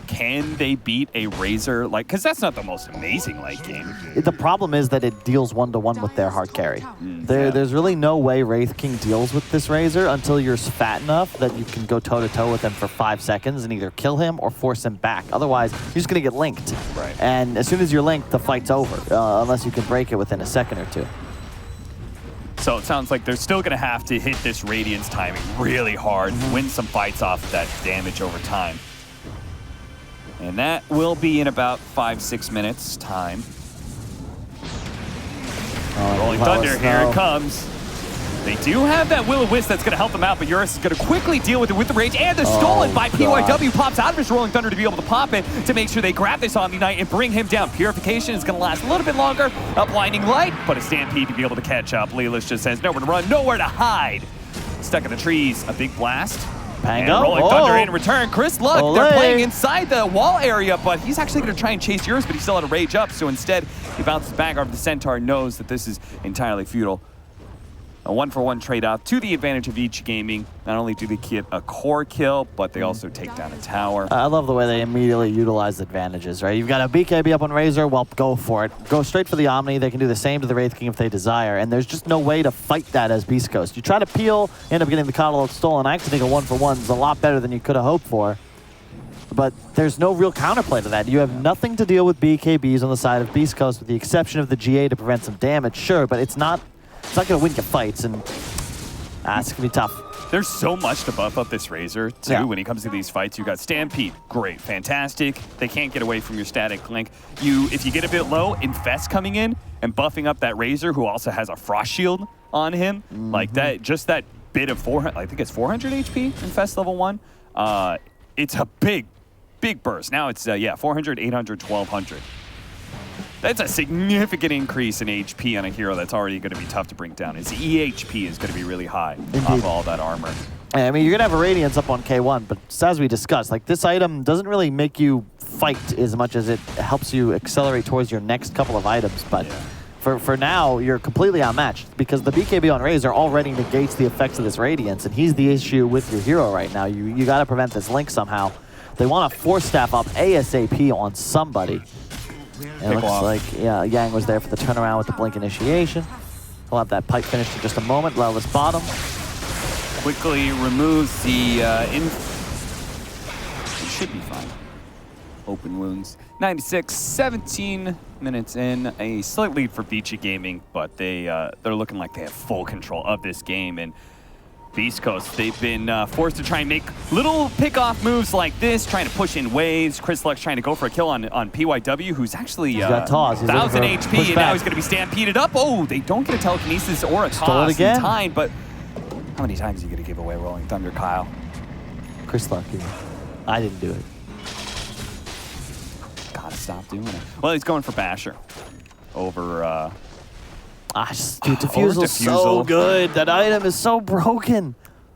Can they beat a Razor? Because that's not the most amazing late game. The problem is that it deals 1-to-1 with their hard carry. There's really no way Wraith King deals with this Razor until you're fat enough that you can go toe-to-toe with him for 5 seconds and either kill him or force him back. Otherwise, you're just going to get linked. Right. And as soon as you're linked, the fight's over, unless you can break it within a second or 2. So it sounds like they're still going to have to hit this Radiance timing really hard, win some fights off of that damage over time. And that will be in about 5-6 minutes time. Rolling Thunder, here it comes. They do have that Will-O-Wisp that's going to help them out, but Eurus is going to quickly deal with it with the rage, and the Stolen by PYW pops out of his Rolling Thunder to be able to pop it to make sure they grab this Omni Knight and bring him down. Purification is going to last a little bit longer. A Blinding Light, but a Stampede to be able to catch up. Lelis just says nowhere to run, nowhere to hide. Stuck in the trees, a big blast. Pango. And Rolling Thunder in return. Chris Luck, they're playing inside the wall area, but he's actually going to try and chase Eurus, but he's still out of rage up, so instead he bounces back over the Centaur, knows that this is entirely futile. A 1-for-1 trade-off to the advantage of Vici Gaming. Not only do they get a core kill, but they also take down a tower. I love the way they immediately utilize advantages, right? You've got a BKB up on Razor, well, go for it. Go straight for the Omni. They can do the same to the Wraith King if they desire, and there's just no way to fight that as Beastcoast. You try to peel, end up getting the Coddle stolen. I actually think a 1-for-1 is a lot better than you could have hoped for. But there's no real counterplay to that. You have nothing to deal with BKBs on the side of Beastcoast with the exception of the GA to prevent some damage, sure, but it's not going to win you fights, and it's going to be tough. There's so much to buff up this Razor, too, when it comes to these fights. You got Stampede, great, fantastic. They can't get away from your static link. If you get a bit low, Infest coming in and buffing up that Razor, who also has a Frost Shield on him, like that, just that bit of 400, I think it's 400 HP, Infest level 1. It's a big burst. Now it's, 400, 800, 1200. That's a significant increase in HP on a hero that's already going to be tough to bring down. His EHP is going to be really high off of all that armor. I mean, you're going to have a Radiance up on K1, but as we discussed, like this item doesn't really make you fight as much as it helps you accelerate towards your next couple of items. But for now, you're completely outmatched because the BKB on Razor already negates the effects of this Radiance, and he's the issue with your hero right now. You got to prevent this link somehow. They want to force staff up ASAP on somebody. And it looks like, Yang was there for the turnaround with the Blink initiation. We'll have that pipe finished in just a moment. Lelis bottom. Quickly removes the it should be fine. Open wounds. 96, 17 minutes in. A slight lead for Vici Gaming, but they're looking like they have full control of this game. And Beastcoast, they've been forced to try and make little pick-off moves like this, trying to push in waves. Chris Luck's trying to go for a kill on PYW, who's actually 1,000 HP, and now he's going to be stampeded up. Oh, they don't get a telekinesis or a toss in time, but how many times are you going to give away Rolling Thunder, Kyle? Chris Luck, I didn't do it. Gotta stop doing it. Well, he's going for Basher over Dude, Diffusal's so good. That item is so broken.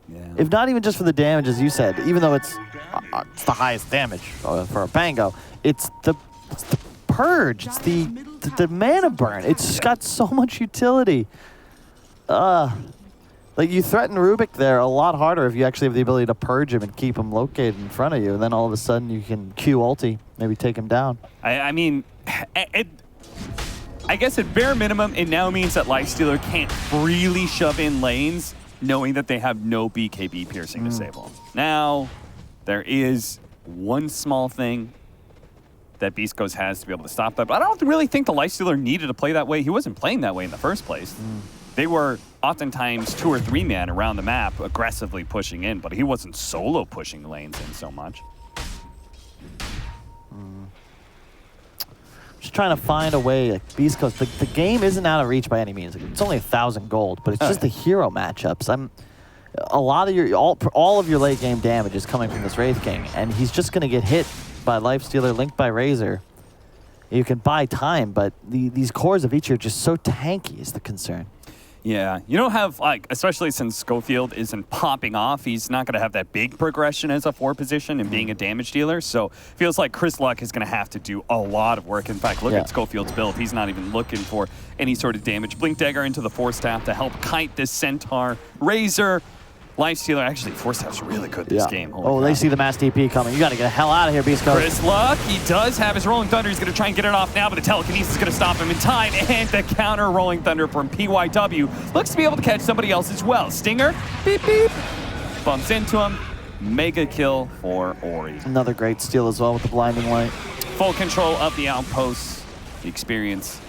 Yeah. If not even just for the damage, as you said, even though it's the highest damage for a Pango, it's the purge. It's the mana burn. It's got so much utility. Like, you threaten Rubik there a lot harder if you actually have the ability to purge him and keep him located in front of you. And then all of a sudden you can Q ulti, maybe take him down. I mean, I guess at bare minimum, it now means that Lifestealer can't freely shove in lanes knowing that they have no BKB piercing disable. Now, there is one small thing that Beastcoast has to be able to stop that, but I don't really think the Lifestealer needed to play that way. He wasn't playing that way in the first place. They were oftentimes 2 or 3 man around the map aggressively pushing in, but he wasn't solo pushing lanes in so much. Just trying to find a way. Like Beastcoast, the game isn't out of reach by any means. It's only 1,000 gold, but it's just the hero matchups. A lot of your all of your late game damage is coming from this Wraith King, and he's just going to get hit by Lifestealer, linked by Razor. You can buy time, but these cores of each are just so tanky is the concern. Yeah, you don't have, like, especially since Schofield isn't popping off, he's not going to have that big progression as a 4 position and being a damage dealer. So feels like Chris Luck is going to have to do a lot of work. In fact, look at Schofield's build. He's not even looking for any sort of damage. Blink Dagger into the Force Staff to help kite this Centaur. Razor, Lifestealer. Actually, Force Staff's really good this game. Holy they see the mass DP coming. You got to get the hell out of here, Beastcoast. Chris Luck, he does have his Rolling Thunder. He's going to try and get it off now, but the Telekinesis is going to stop him in time. And the counter Rolling Thunder from PYW looks to be able to catch somebody else as well. Stinger, beep, beep, bumps into him. Mega kill for Ori. Another great steal as well with the Blinding Light. Full control of the outposts. The experience.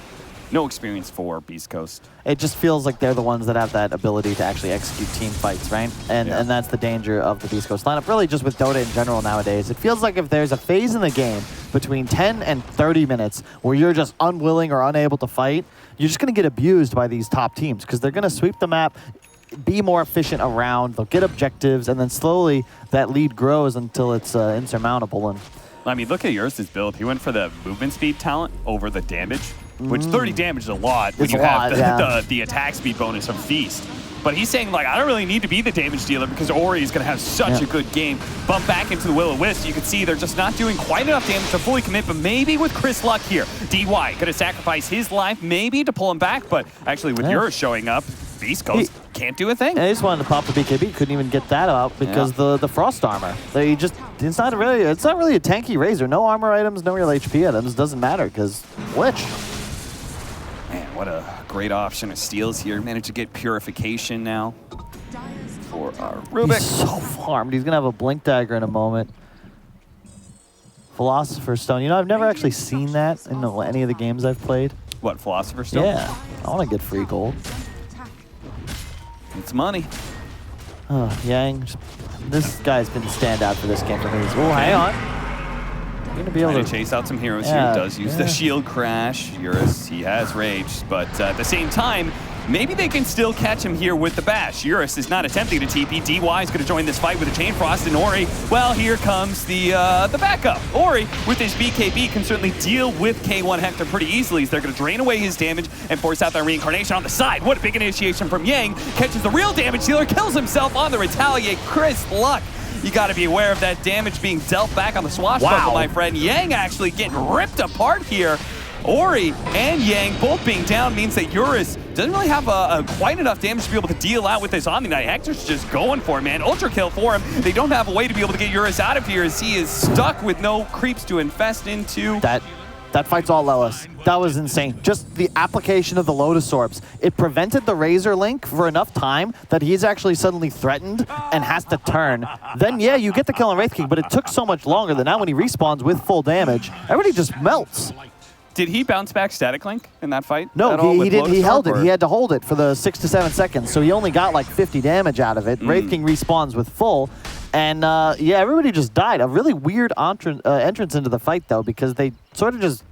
No experience for Beastcoast. It just feels like they're the ones that have that ability to actually execute team fights, right? And that's the danger of the Beastcoast lineup, really just with Dota in general nowadays. It feels like if there's a phase in the game between 10 and 30 minutes where you're just unwilling or unable to fight, you're just going to get abused by these top teams because they're going to sweep the map, be more efficient around, they'll get objectives, and then slowly that lead grows until it's insurmountable. And I mean, look at Eurus' build. He went for the movement speed talent over the damage, which 30 damage is a lot when you have the attack speed bonus from Feast. But he's saying, like, I don't really need to be the damage dealer because Ori is going to have such a good game. Bump back into the Will-O-Wisp. You can see they're just not doing quite enough damage to fully commit, but maybe with Chris Luck here, DY going to sacrifice his life maybe to pull him back, but actually with yours showing up, Beastcoast can't do a thing. Yeah, he just wanted to pop the BKB, couldn't even get that out because the Frost Armor. It's not really a tanky Razor. No armor items, no real HP items. Doesn't matter because Lich. Man, what a great option of steals here. Managed to get Purification now for our Rubik. He's so farmed. He's going to have a Blink Dagger in a moment. Philosopher's Stone. You know, I've never actually seen that in any of the games I've played. What, Philosopher's Stone? Yeah. I want to get free gold. It's money. Oh, Yang. This guy's been the standout for this game for me. Oh, hang on. You're going to be able to chase out some heroes here. Does use the shield crash. Eurus, he has rage, but at the same time, maybe they can still catch him here with the bash. Eurus is not attempting to TP. DY is going to join this fight with a Chain Frost, and Ori, well, here comes the backup. Ori, with his BKB, can certainly deal with K1 Hector pretty easily as they're going to drain away his damage and force out that reincarnation on the side. What a big initiation from Yang. Catches the real damage dealer, kills himself on the retaliate. Chris Luck. You got to be aware of that damage being dealt back on the swashbuckle, my friend. Yang actually getting ripped apart here. Ori and Yang both being down means that Eurus doesn't really have quite enough damage to be able to deal out with this Omni Knight. Hector's just going for it, man. Ultra kill for him. They don't have a way to be able to get Eurus out of here as he is stuck with no creeps to infest into. That fight's all Lois. That was insane. Just the application of the Lotus Orbs. It prevented the Razor Link for enough time that he's actually suddenly threatened and has to turn. Then, yeah, you get the kill on Wraith King, but it took so much longer that now when he respawns with full damage, everybody just melts. Did he bounce back Static Link in that fight? No, he didn't. He held it. He had to hold it for the 6 to 7 seconds, so he only got like 50 damage out of it. Wraith King respawns with full. And, yeah, everybody just died. A really weird entrance into the fight, though, because they sort of just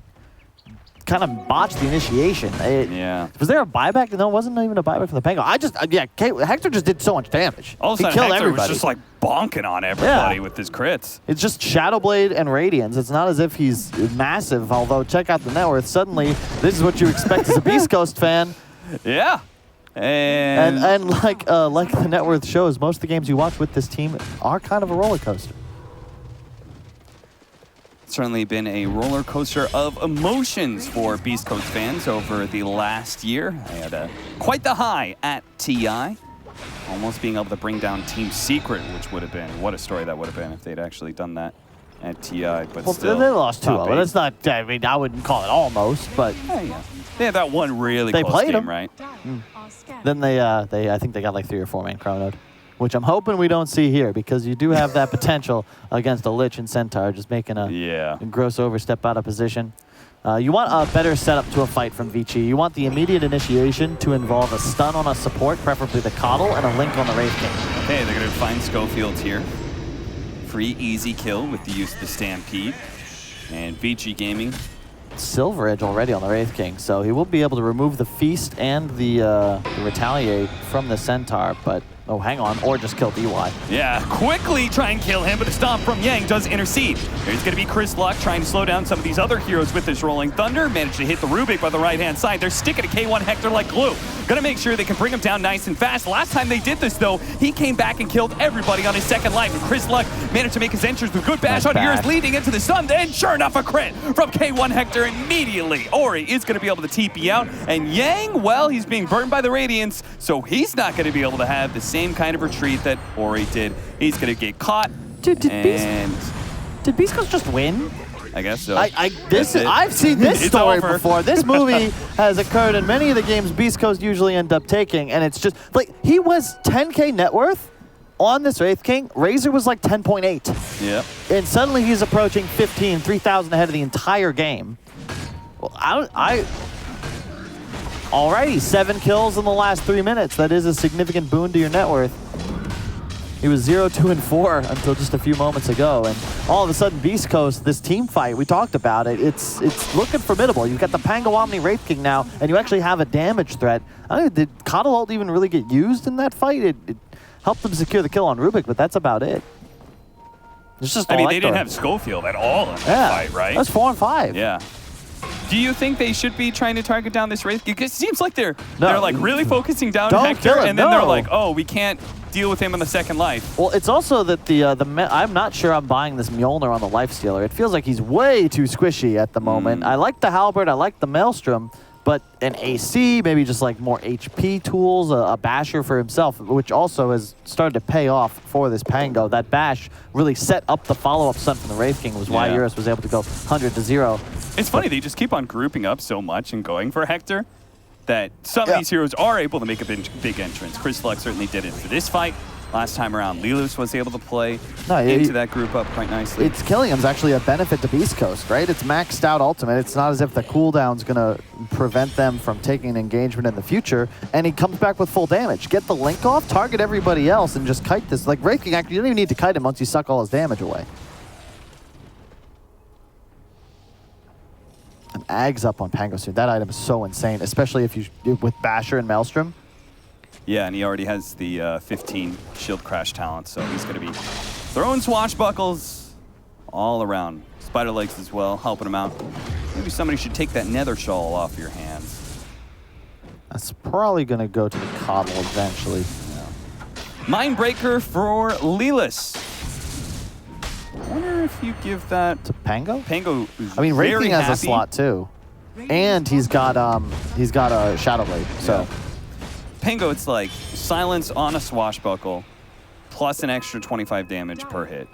kind of botched the initiation. Was there a buyback? No, it wasn't even a buyback from the Pango. Hector just did so much damage. All of a sudden, Hector everybody. Was just like bonking on everybody with his crits. It's just Shadowblade and Radiance. It's not as if he's massive, although check out the net worth. Suddenly, this is what you expect as a Beastcoast fan. Yeah. And like the net worth shows, most of the games you watch with this team are kind of a roller coaster. certainly been a roller coaster of emotions for Beastcoast fans over the last year. They had quite the high at TI. Almost being able to bring down Team Secret, which would have been, what a story that would have been if they'd actually done that at TI. But well, still, they lost 2-0. top 8. That's not, I mean, I wouldn't call it almost, but Yeah. They had that one really They close played game, them. right? then I think they got like 3 or 4 man chronoed, which I'm hoping we don't see here because you do have that potential against a Lich and Centaur, just making a gross overstep out of position. You want a better setup to a fight from Vici. You want the immediate initiation to involve a stun on a support, preferably the Coddle, and a link on the Wraith King. Okay, they're going to find Schofield here. Free, easy kill with the use of the Stampede. And Vici Gaming. Silver Edge already on the Wraith King, so he will be able to remove the Feast and the Retaliate from the Centaur, but, oh, hang on, or just kill DY. Yeah, quickly try and kill him, but a stomp from Yang does intercede. There's going to be Chris Luck trying to slow down some of these other heroes with this Rolling Thunder. Managed to hit the Rubik by the right-hand side. They're sticking to K1 Hector like glue. Going to make sure they can bring him down nice and fast. Last time they did this, though, he came back and killed everybody on his second life. And Chris Luck managed to make his entrance with good bash on heroes leading into the stun. Then, sure enough, a crit from K1 Hector immediately. Ori is going to be able to TP out. And Yang, well, he's being burned by the Radiance, so he's not going to be able to have the same kind of retreat that Ori did. He's going to get caught. Dude, did Beastcoast just win? I guess so. I've seen this story before. This movie has occurred in many of the games Beastcoast usually end up taking, and it's just like he was 10K net worth on this Wraith King. Razor was like 10.8. Yeah. And suddenly he's approaching 15, 3,000 ahead of the entire game. Well, alrighty, 7 kills in the last 3 minutes. That is a significant boon to your net worth. He was 0, 2, and 4 until just a few moments ago, and all of a sudden, Beastcoast, this team fight, we talked about it, it's looking formidable. You've got the Pango Omni Wraith King now, and you actually have a damage threat. I don't know, did Coddle ult even really get used in that fight? It helped them secure the kill on Rubik, but that's about it. It's just I mean, they didn't have Schofield at all in that fight, right? That's 4 and 5. Yeah. Do you think they should be trying to target down this Wraith? Because it seems like they're like really focusing down Hector, and then they're like, oh, we can't deal with him on the second life. Well, it's also that I'm not sure I'm buying this Mjolnir on the Lifestealer. It feels like he's way too squishy at the moment. I like the Halberd, I like the Maelstrom, but an AC, maybe just like more HP tools, a basher for himself, which also has started to pay off for this Pango. That bash really set up the follow-up stun from the Wraith King, was why Eurus was able to go 100-0. It's funny, they just keep on grouping up so much and going for Hector that some of these heroes are able to make a big entrance. Chris Luck certainly did it for this fight. Last time around, Lilus was able to play into that group up quite nicely. It's killing him's actually a benefit to Beastcoast, right? It's maxed out ultimate. It's not as if the cooldown's going to prevent them from taking an engagement in the future, and he comes back with full damage. Get the link off, target everybody else, and just kite this. Like, Wraith King, actually, you don't even need to kite him once you suck all his damage away. And Ag's up on Pango soon. That item is so insane, especially if you with Basher and Maelstrom. Yeah, and he already has the 15 shield crash talent, so he's going to be throwing swashbuckles all around. Spider legs as well, helping him out. Maybe somebody should take that nether shawl off your hands. That's probably going to go to the Coddle eventually. Mindbreaker for Lilus. I wonder if you give that to Pango? Pango is I mean, Wraith King has happy. a slot too. And he's got a Shadow Blade, so. Yeah. Pango, it's like silence on a swashbuckle, plus an extra 25 damage per hit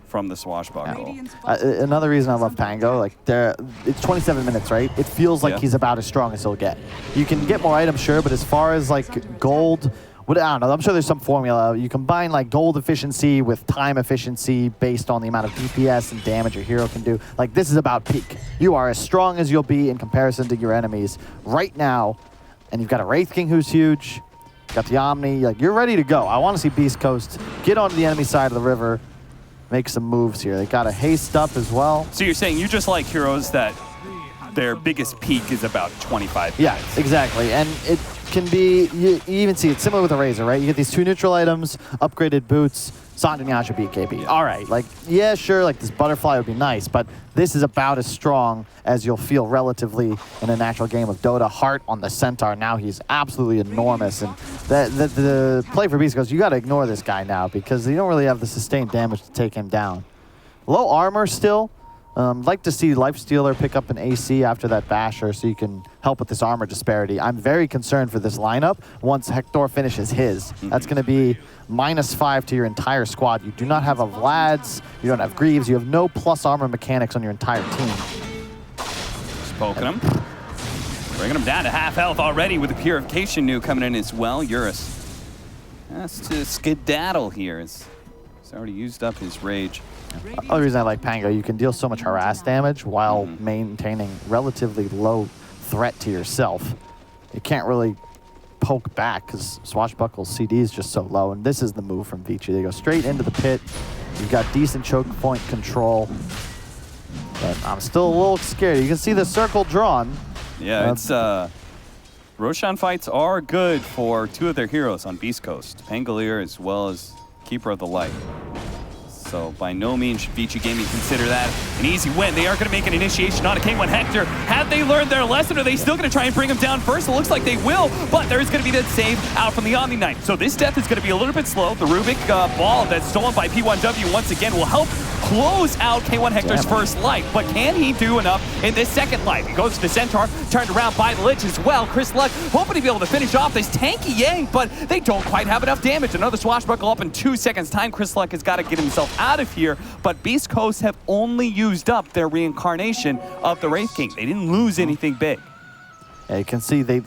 from the swashbuckle. Another reason I love Pango, like it's 27 minutes, right? It feels like he's about as strong as he'll get. You can get more items, sure, but as far as like gold, I don't know, I'm sure there's some formula. You combine like gold efficiency with time efficiency based on the amount of DPS and damage your hero can do. Like, this is about peak. You are as strong as you'll be in comparison to your enemies right now. And you've got a Wraith King who's huge. Got the Omni. Like, you're ready to go. I want to see Beastcoast get onto the enemy side of the river, make some moves here. They got a haste up as well. So you're saying you just like heroes that their biggest peak is about 25 minutes. Yeah, exactly. And it can be, you even see it similar with the Razor, right? You get these 2 neutral items, upgraded boots, Sandanyan should beat KB. All right, like, yeah, sure, like this butterfly would be nice, but this is about as strong as you'll feel relatively in an actual game of Dota. Heart on the Centaur, now he's absolutely enormous. And the play for Beastcoast, you got to ignore this guy now because you don't really have the sustained damage to take him down. Low armor still. Like to see Lifestealer pick up an AC after that Basher so you can help with this armor disparity. I'm very concerned for this lineup once Hector finishes his. That's going to be -5 to your entire squad. You do not have a Vlad's, you don't have Greaves, you have no plus armor mechanics on your entire team. Just poking him. Bringing him down to half health already with the Purification New coming in as well. Eurus has to skedaddle here. He's already used up his rage. The other reason I like Pango, you can deal so much harass damage while maintaining relatively low threat to yourself. You can't really poke back because Swashbuckle's CD is just so low, and this is the move from Vici. They go straight into the pit. You've got decent choke point control, but I'm still a little scared. You can see the circle drawn. Yeah, it's Roshan fights are good for two of their heroes on Beastcoast, Pangolier as well as Keeper of the Light. So by no means should Vici Gaming consider that an easy win. They are going to make an initiation on a K1 Hector. Have they learned their lesson? Are they still going to try and bring him down first? It looks like they will, but there is going to be that save out from the Omni Knight. So this death is going to be a little bit slow. The Rubik ball that's stolen by P1W once again will help close out K1 Hector's first life, but can he do enough in this second life? He goes to the Centaur, turned around by the Lich as well. Chris Luck hoping to be able to finish off this tanky Yang, but they don't quite have enough damage. Another Swashbuckle up in 2 seconds time. Chris Luck has got to get himself out of here, but Beastcoast have only used up their reincarnation of the Wraith King. They didn't lose anything big. Yeah, you can see they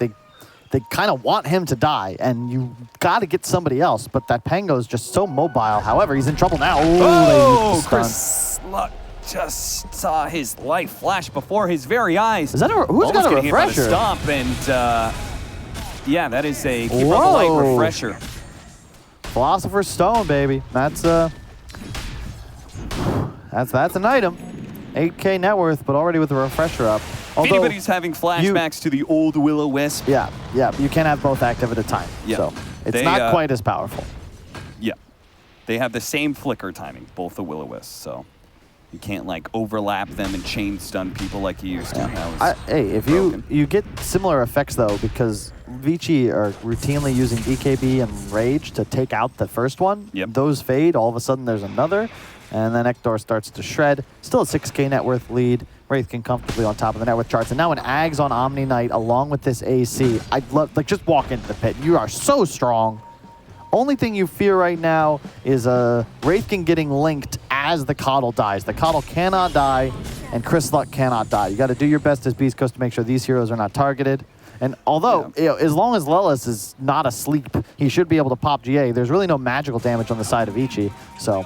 kind of want him to die, and you got to get somebody else, but that Pango is just so mobile. However, he's in trouble now. Oh, Chris Luck just saw his life flash before his very eyes. Is that who's got a refresher? Stomp, and yeah, that is a Keeper of the Light refresher. Philosopher's Stone, baby. That's an item. 8K net worth, but already with the refresher up. If anybody's having flashbacks to the old Will-O-Wisp. Yeah, you can't have both active at a time. Yeah. So it's not quite as powerful. Yeah. They have the same flicker timing, both the Will-O-Wisps, so you can't like overlap them and chain stun people like you used to. Hey, if you get similar effects though, because Vici are routinely using BKB and Rage to take out the first one. Yep. Those fade, all of a sudden there's another, and then Hector starts to shred. Still a 6K net worth lead. Wraith King comfortably on top of the net worth charts. And now an Ags on Omni Knight along with this AC. I'd love, like, just walk into the pit. You are so strong. Only thing you fear right now is Wraith King getting linked as the Coddle dies. The Coddle cannot die, and Chris Luck cannot die. You got to do your best as Beastcoast to make sure these heroes are not targeted. And although, as long as Lelis is not asleep, he should be able to pop GA. There's really no magical damage on the side of Vici, so...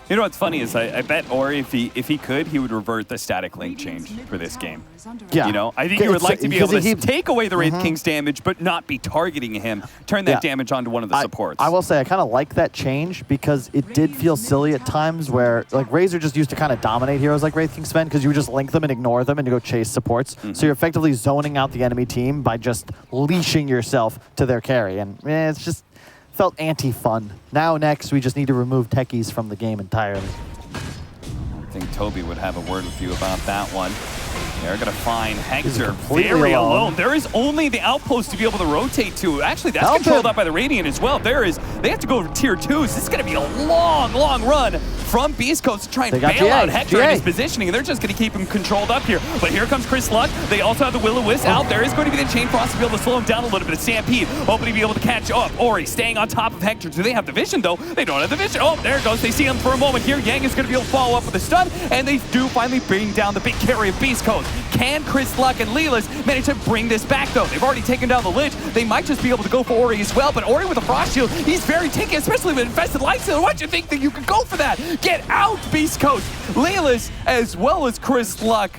You know what's funny is I bet Ori, if he could, he would revert the static link change for this game. Yeah. You know, I think he would like to be able to take away the Wraith King's damage, but not be targeting him. Turn that damage onto one of the supports. I will say I kind of like that change because it did feel silly at times where, like, Razor just used to kind of dominate heroes like Wraith King Sven because you would just link them and ignore them and you go chase supports. So you're effectively zoning out the enemy team by just leashing yourself to their carry. And it's just... felt anti-fun. Now next, we just need to remove techies from the game entirely. I think Toby would have a word with you about that one. They're going to find Hector completely alone. There is only the outpost to be able to rotate to. Actually, that's controlled up by the Radiant as well. They have to go to tier 2s. This is going to be a long, long run from Beastcoast to try and bail out Hector in his positioning. And they're just going to keep him controlled up here. But here comes Chris Luck. They also have the Will-O-Wisp out. There is going to be the Chain Frost to be able to slow him down a little bit of Stampede. Hoping to be able to catch up. Ori staying on top of Hector. Do they have the vision, though? They don't have the vision. Oh, there it goes. They see him for a moment here. Yang is going to be able to follow up with a stun. And they do finally bring down the big carry of Beastcoast. Can Chris Luck and Lelis manage to bring this back, though? They've already taken down the Lich. They might just be able to go for Ori as well, but Ori with a Frost Shield, he's very tanky, especially with Infested Lifestealer. Why'd you think that you could go for that? Get out, Beastcoast! Lelis, as well as Chris Luck,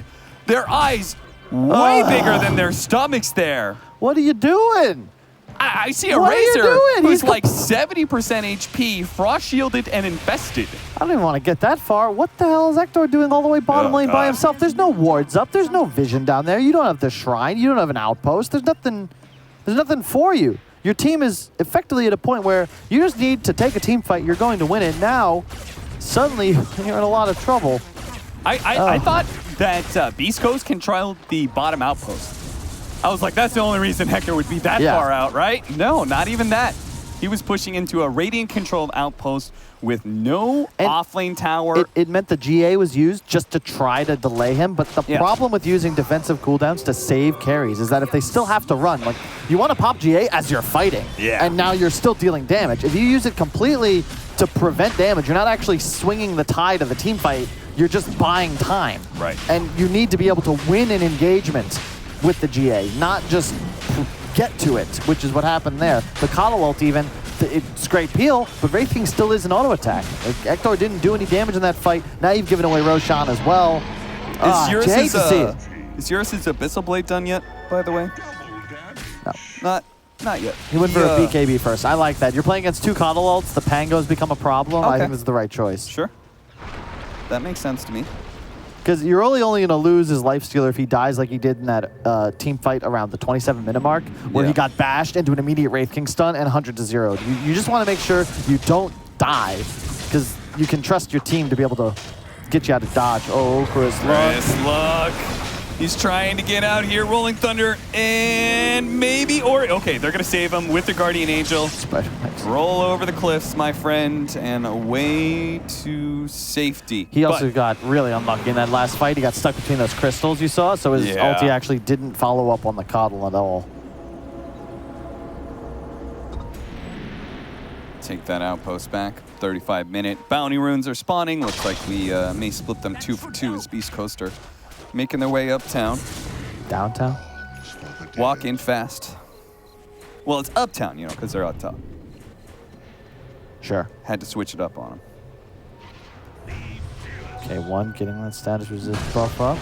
their eyes way bigger than their stomachs there. What are you doing? I see a Razor who's like 70% HP, Frost Shielded and Infested. I don't even want to get that far. What the hell is Hector doing all the way bottom lane by himself? There's no wards up. There's no vision down there. You don't have the shrine. You don't have an outpost. There's nothing for you. your team is effectively at a point where you just need to take a team fight. You're going to win it. Now, suddenly, you're in a lot of trouble. I thought that Beastcoast controlled the bottom outpost. I was like, that's the only reason Hector would be that far out, right? No, not even that. He was pushing into a Radiant-controlled outpost with no offlane tower. It meant the GA was used just to try to delay him, but the problem with using defensive cooldowns to save carries is that if they still have to run, like, you want to pop GA as you're fighting, and now you're still dealing damage. If you use it completely to prevent damage, you're not actually swinging the tide of the team fight, you're just buying time. Right. And you need to be able to win an engagement with the GA, not just get to it, which is what happened there. The Coddle ult even, it's great peel, but Wraith King still is an auto attack. Like, Hector didn't do any damage in that fight. Now you've given away Roshan as well. Is Eurus' Abyssal Blade done yet, by the way? No. Not yet. He went for a BKB first. I like that. You're playing against two Coddle ults. The Pango's become a problem. I think this is the right choice. Sure. That makes sense to me. Because you're only going to lose his Lifestealer if he dies like he did in that team fight around the 27-minute mark, where he got bashed into an immediate Wraith King stun and 100 to 0. You just want to make sure you don't die, because you can trust your team to be able to get you out of dodge. Oh, Chris Luck. He's trying to get out here. Rolling Thunder and maybe, okay, they're going to save him with the Guardian Angel. Roll over the cliffs, my friend, and away to safety. He also got really unlucky in that last fight. He got stuck between those crystals you saw, so his ulti actually didn't follow up on the Coddle at all. Take that outpost back. 35-minute bounty runes are spawning. Looks like we may split them 2 for 2 as Beastcoast are making their way uptown. Downtown? Walk in fast. Well, it's uptown, because they're up top. Sure. Had to switch it up on them. Okay, one getting that status resist buff up.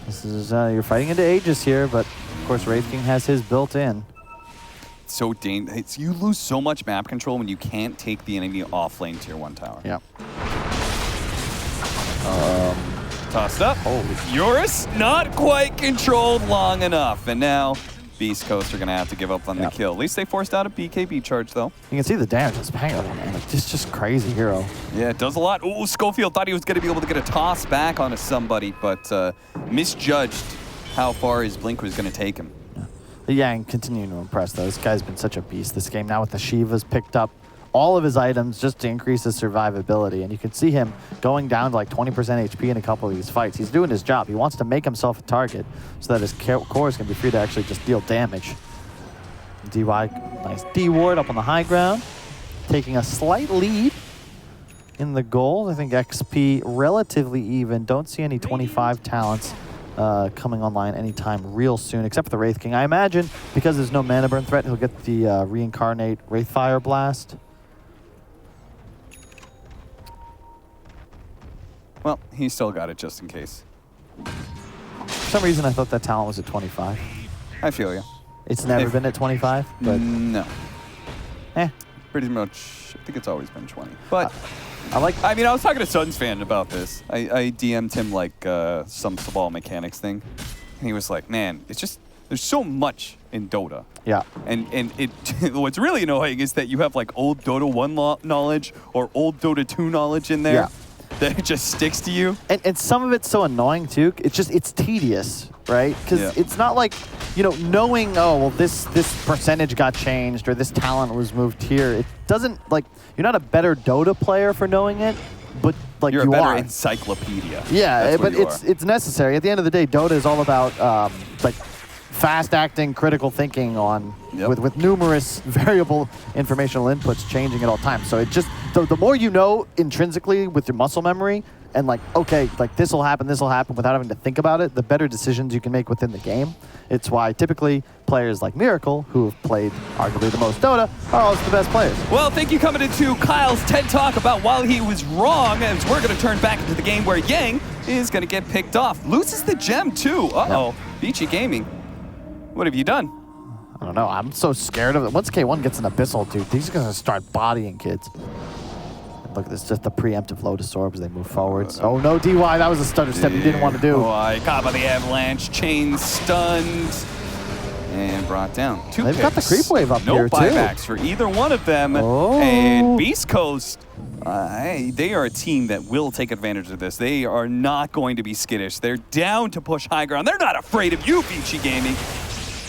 This is, you're fighting into Aegis here, but of course Wraith King has his built in. So dangerous. You lose so much map control when you can't take the enemy off lane tier 1 tower. Yeah. Tossed up. Holy. Eurus not quite controlled long enough. And now Beastcoast are going to have to give up on the kill. At least they forced out a BKB charge, though. You can see the damage that's banging on him, man. Like, it's just crazy hero. Yeah, it does a lot. Ooh, Schofield thought he was going to be able to get a toss back onto somebody, but misjudged how far his blink was going to take him. The Yang continuing to impress, though. This guy's been such a beast this game. Now with the Shivas picked up all of his items just to increase his survivability. And you can see him going down to like 20% HP in a couple of these fights. He's doing his job. He wants to make himself a target so that his cores can be free to actually just deal damage. DY, nice D-ward up on the high ground. Taking a slight lead in the goals. I think XP relatively even. Don't see any 25 talents coming online anytime real soon, except for the Wraith King. I imagine because there's no mana burn threat, he'll get the reincarnate Wraithfire Blast. Well, he still got it just in case. For some reason, I thought that talent was at 25. I feel you. It's never been at 25, but no. Pretty much, I think it's always been 20. But I was talking to Suns fan about this. I DM'd him like some ball mechanics thing. And he was like, man, it's just, there's so much in Dota. Yeah. And it what's really annoying is that you have like old Dota 1 knowledge or old Dota 2 knowledge in there. Yeah. That it just sticks to you. And some of it's so annoying too. It's tedious, right? Because it's not like, knowing, oh, well, this percentage got changed or this talent was moved here. It doesn't, like, you're not a better Dota player for knowing it, but like you're a better encyclopedia. Yeah, but it's necessary. At the end of the day, Dota is all about like fast-acting, critical thinking on with numerous variable informational inputs changing at all times. So it just the more you know intrinsically with your muscle memory and like, okay, like this will happen without having to think about it, the better decisions you can make within the game. It's why typically players like Miracle, who have played arguably the most Dota, are also the best players. Well, thank you coming into Kyle's TED Talk about why he was wrong, as we're going to turn back into the game where Yang is going to get picked off. Loses the gem too. Uh-oh. Vici Gaming. What have you done? I don't know. I'm so scared of it. Once K1 gets an Abyssal, dude, he's going to start bodying kids. And look at this, just the preemptive Lotus Orb as they move forwards. Oh, no, DY. That was a stutter step he didn't want to do. Caught by the avalanche. Chain stunned. and brought down. They've got the creep wave up no here, too. No buybacks for either one of them. Oh. And Beastcoast, they are a team that will take advantage of this. They are not going to be skittish. They're down to push high ground. They're not afraid of you, Vici Gaming.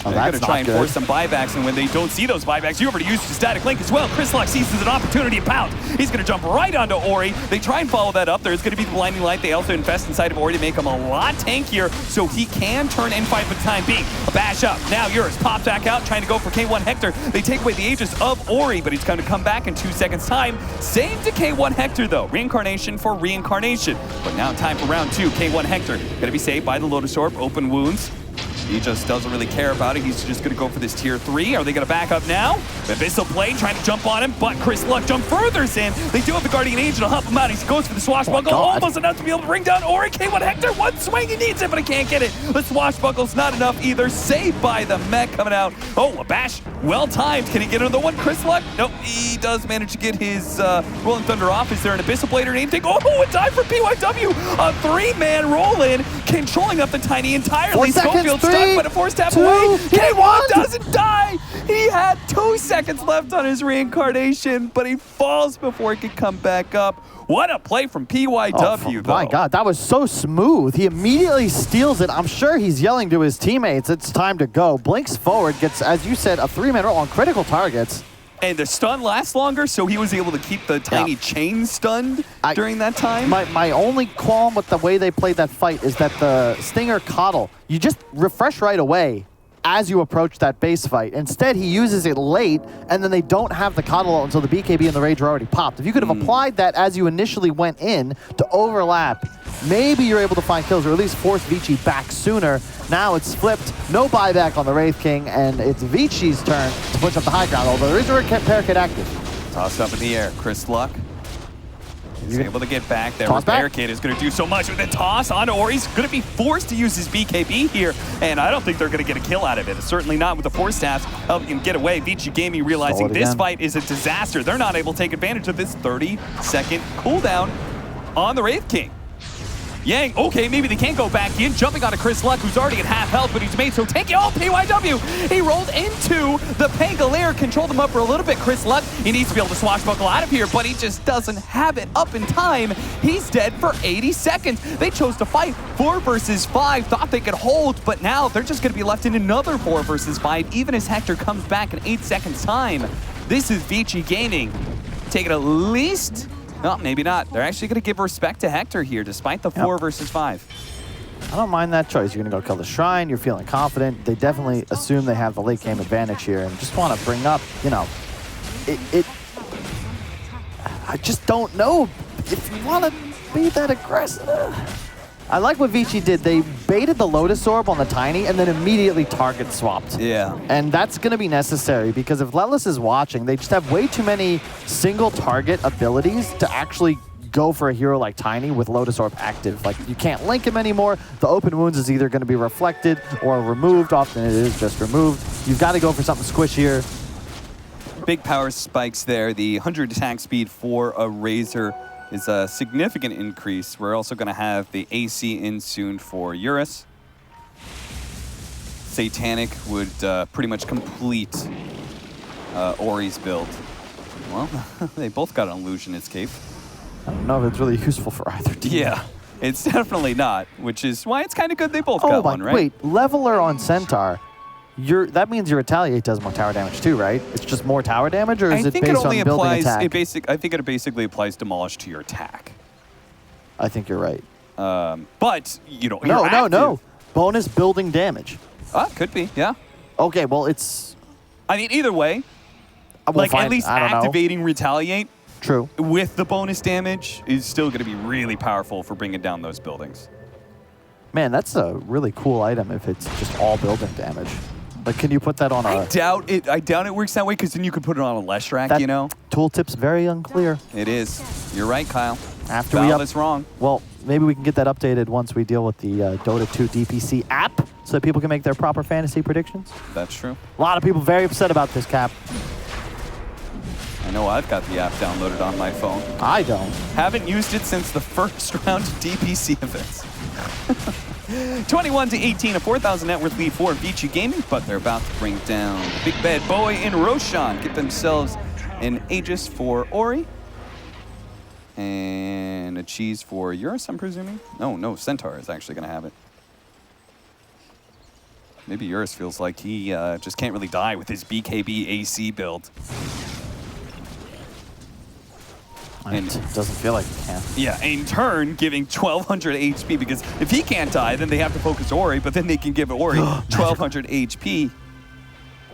Oh, They're going that's to try not and force good. some buybacks, and when they don't see those buybacks, you already used your static link as well. Chris Luck seizes an opportunity to pounce. He's going to jump right onto Ori. They try and follow that up. There's going to be the blinding light. They also invest inside of Ori to make him a lot tankier, so he can turn and fight for the time being. A bash up. Now Eurus pops back out, trying to go for K1 Hector. They take away the Aegis of Ori, but he's going to come back in 2 seconds' time. Same to K1 Hector, though. Reincarnation for reincarnation. But now time for round 2. K1 Hector going to be saved by the Lotus Orb. Open wounds. He just doesn't really care about it. He's just going to go for this tier 3. Are they going to back up now? Abyssal Blade trying to jump on him, but Chris Luck jump further in. They do have the Guardian Angel to help him out. He goes for the Swashbuckle, almost enough to be able to bring down Ori. K1 Hector, one swing, he needs it, but he can't get it. The Swashbuckle's not enough either. Saved by the mech coming out. Oh, a bash, well timed. Can he get another one? Chris Luck? Nope, he does manage to get his Rolling Thunder off. Is there an Abyssal Blade or name take? Oh, a dive for PYW. A 3-man roll-in, controlling up the Tiny entirely. 4 seconds, Schofield 3, stuck, but a 4-step 2, away. K1 K1 doesn't die. He had 2 seconds left on his reincarnation, but he falls before he can come back up. What a play from PYW, though. My God, that was so smooth. He immediately steals it. I'm sure he's yelling to his teammates, it's time to go. Blinks forward, gets, as you said, a 3-man roll on critical targets. And the stun lasts longer, so he was able to keep the Tiny chain stunned during that time. My only qualm with the way they played that fight is that the Stinger Coddle, you just refresh right away as you approach that base fight. Instead, he uses it late, and then they don't have the Coddle until the BKB and the Rage are already popped. If you could have applied that as you initially went in to overlap, maybe you're able to find kills or at least force Vici back sooner. Now it's flipped, no buyback on the Wraith King, and it's Vici's turn to push up the high ground, although there is a Parakeet active. Tossed up in the air, Chris Luck. He's able to get back there. Toss back. Barricade is going to do so much with the toss onto Ori. He's going to be forced to use his BKB here, and I don't think they're going to get a kill out of it. Certainly not with the Force Staffs helping him get away. Vici Gaming realizing this fight is a disaster. They're not able to take advantage of this 30-second cooldown on the Wraith King. Yang, okay, maybe they can't go back in. Jumping onto Chris Luck, who's already at half health, but he's made so tanky. Oh, PYW! He rolled into the Pangolier, controlled him up for a little bit. Chris Luck, he needs to be able to swashbuckle out of here, but he just doesn't have it up in time. He's dead for 80 seconds. They chose to fight 4 versus 5, thought they could hold, but now they're just going to be left in another 4 versus 5, even as Hector comes back in 8 seconds time. This is Vici Gaming taking at least... No, maybe not. They're actually going to give respect to Hector here, despite the 4 versus 5. I don't mind that choice. You're going to go kill the Shrine. You're feeling confident. They definitely assume they have the late game advantage here, and just want to bring up, you know, I just don't know if you want to be that aggressive. I like what Vici did. They baited the Lotus Orb on the Tiny and then immediately target swapped. Yeah. And that's going to be necessary because if Letless is watching, they just have way too many single target abilities to actually go for a hero like Tiny with Lotus Orb active. Like, you can't link him anymore. The open wounds is either going to be reflected or removed. Often it is just removed. You've got to go for something squishier. Big power spikes there. The 100 attack speed for a Razor is a significant increase. We're also going to have the AC in soon for Eurus. Satanic would pretty much complete Ori's build. Well, they both got an Illusionist Cape. I don't know if it's really useful for either team. Yeah, it's definitely not, which is why it's kind of good they both got one, right? Wait, Leveler on Centaur. That means your Retaliate does more tower damage too, right? It's just more tower damage, or is it based on building attack? I think it basically applies Demolish to your attack. I think you're right. But, you know, No. Bonus building damage. Could be, yeah. Okay, well, it's... I mean, either way, Like at least activating Retaliate True. with the bonus damage is still going to be really powerful for bringing down those buildings. Man, that's a really cool item if it's just all building damage. Like, can you put that on I doubt it works that way, because then you could put it on a Leshrac, you know? Tooltip's very unclear. It is. You're right, Kyle. After Valve is wrong. Well, maybe we can get that updated once we deal with the Dota 2 DPC app so that people can make their proper fantasy predictions. That's true. A lot of people very upset about this, Cap. I know I've got the app downloaded on my phone. I don't. Haven't used it since the first round of DPC events. 21-18, a 4,000 net worth lead for Vici Gaming, but they're about to bring down the big bad boy in Roshan. Get themselves an Aegis for Ori. And a cheese for Eurus, I'm presuming? No, Centaur is actually going to have it. Maybe Eurus feels like he just can't really die with his BKB AC build. And it doesn't feel like he can. Yeah, in turn, giving 1,200 HP, because if he can't die, then they have to focus Ori, but then they can give Ori 1,200 HP.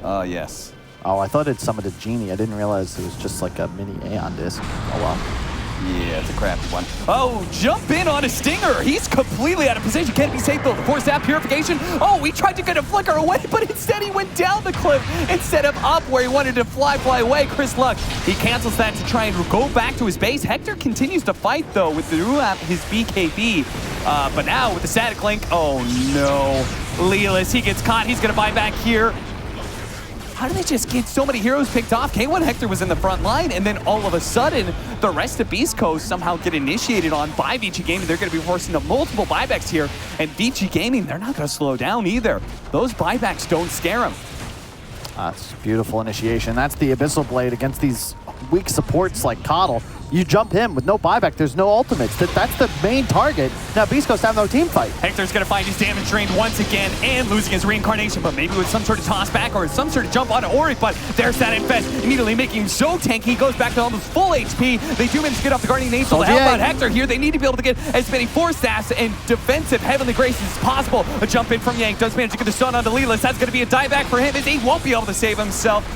Yes. Oh, I thought it summoned a genie. I didn't realize it was just like a mini Aeon disc. Oh, well. Yeah, it's a crappy one. Oh, jump in on a Stinger. He's completely out of position. Can't be safe though. Force that purification. Oh, he tried to get a flicker away, but instead he went down the cliff instead of up where he wanted to fly away. Chris Luck, he cancels that to try and go back to his base. Hector continues to fight though with the Ruap, his BKB. But now with the static link, oh no. Lelis, he gets caught. He's gonna buy back here. How did they just get so many heroes picked off? K1 Hector was in the front line, and then all of a sudden, the rest of Beastcoast somehow get initiated on by Vici Gaming. They're going to be forcing into multiple buybacks here, and Vici Gaming, they're not going to slow down either. Those buybacks don't scare them. That's beautiful initiation. That's the Abyssal Blade against these weak supports like Coddle. You jump him with no buyback. There's no ultimates. That's the main target. Now Beastcoast have no team fight. Hector's going to find his damage drained once again and losing his reincarnation, but maybe with some sort of toss back or some sort of jump onto Ori, but there's that Infest immediately making him so tanky. He goes back to almost full HP. They do manage to get off the Guardian Angel to help out Hector here. They need to be able to get as many Force Staffs and defensive Heavenly Graces as possible. A jump in from Yank does manage to get the stun onto Lelis. That's going to be a dieback for him as he won't be able to save himself.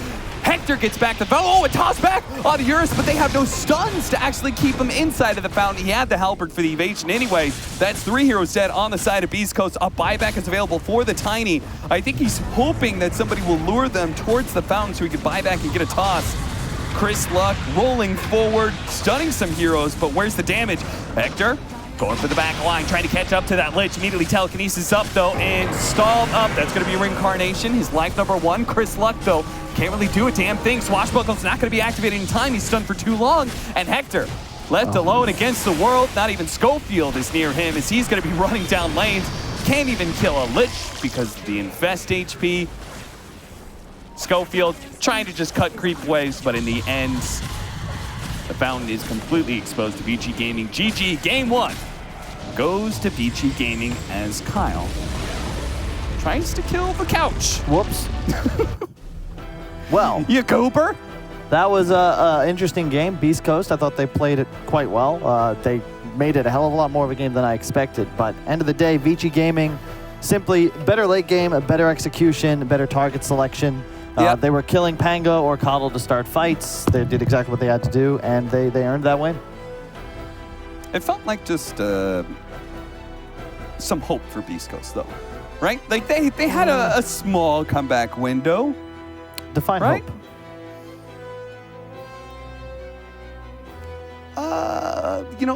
Hector gets back the fountain. Oh, a toss back on Eurus, but they have no stuns to actually keep him inside of the fountain. He had the halberd for the evasion anyway. That's 3 heroes dead on the side of Beastcoast. A buyback is available for the Tiny. I think he's hoping that somebody will lure them towards the fountain so he can buy back and get a toss. Chris Luck rolling forward, stunning some heroes, but where's the damage? Hector going for the back line, trying to catch up to that Lich. Immediately telekinesis up, though, and stalled up. That's going to be reincarnation. His life number 1. Chris Luck, though, can't really do a damn thing. Swashbuckle's not going to be activated in time. He's stunned for too long. And Hector, left alone against the world. Not even Schofield is near him as he's going to be running down lanes. Can't even kill a Lich because of the Infest HP. Schofield trying to just cut creep waves, but in the end, the fountain is completely exposed to Vici Gaming. GG, game 1 goes to Vici Gaming as Kyle tries to kill the couch. Whoops. Well, you goober. That was an interesting game. Beastcoast, I thought they played it quite well. They made it a hell of a lot more of a game than I expected. But end of the day, Vici Gaming, simply better late game, a better execution, better target selection. Yep. They were killing Pango or Coddle to start fights. They did exactly what they had to do, and they earned that win. It felt like just some hope for Beastcoast, though, right? Like they had a small comeback window. Define right? hope.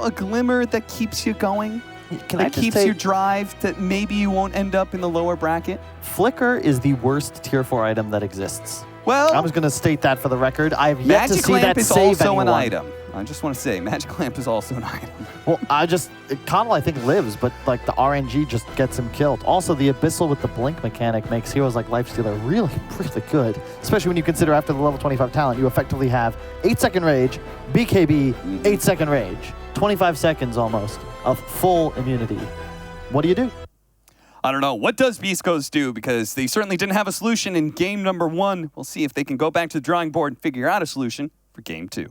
A glimmer that keeps you going. That keeps your drive that maybe you won't end up in the lower bracket. Flicker is the worst tier 4 item that exists. Well, I was going to state that for the record. I have yet to see Magic Lamp that is save also anyone. an item. I just want to say, Magic Lamp is also an item. Well, Coddle I think lives, but like the RNG just gets him killed. Also, the Abyssal with the blink mechanic makes heroes like Lifestealer really, really good. Especially when you consider after the level 25 talent, you effectively have 8-second rage, BKB, 8-second rage, 25 seconds almost of full immunity. What do you do? I don't know. What does Beastcoast do? Because they certainly didn't have a solution in game number 1. We'll see if they can go back to the drawing board and figure out a solution for game 2.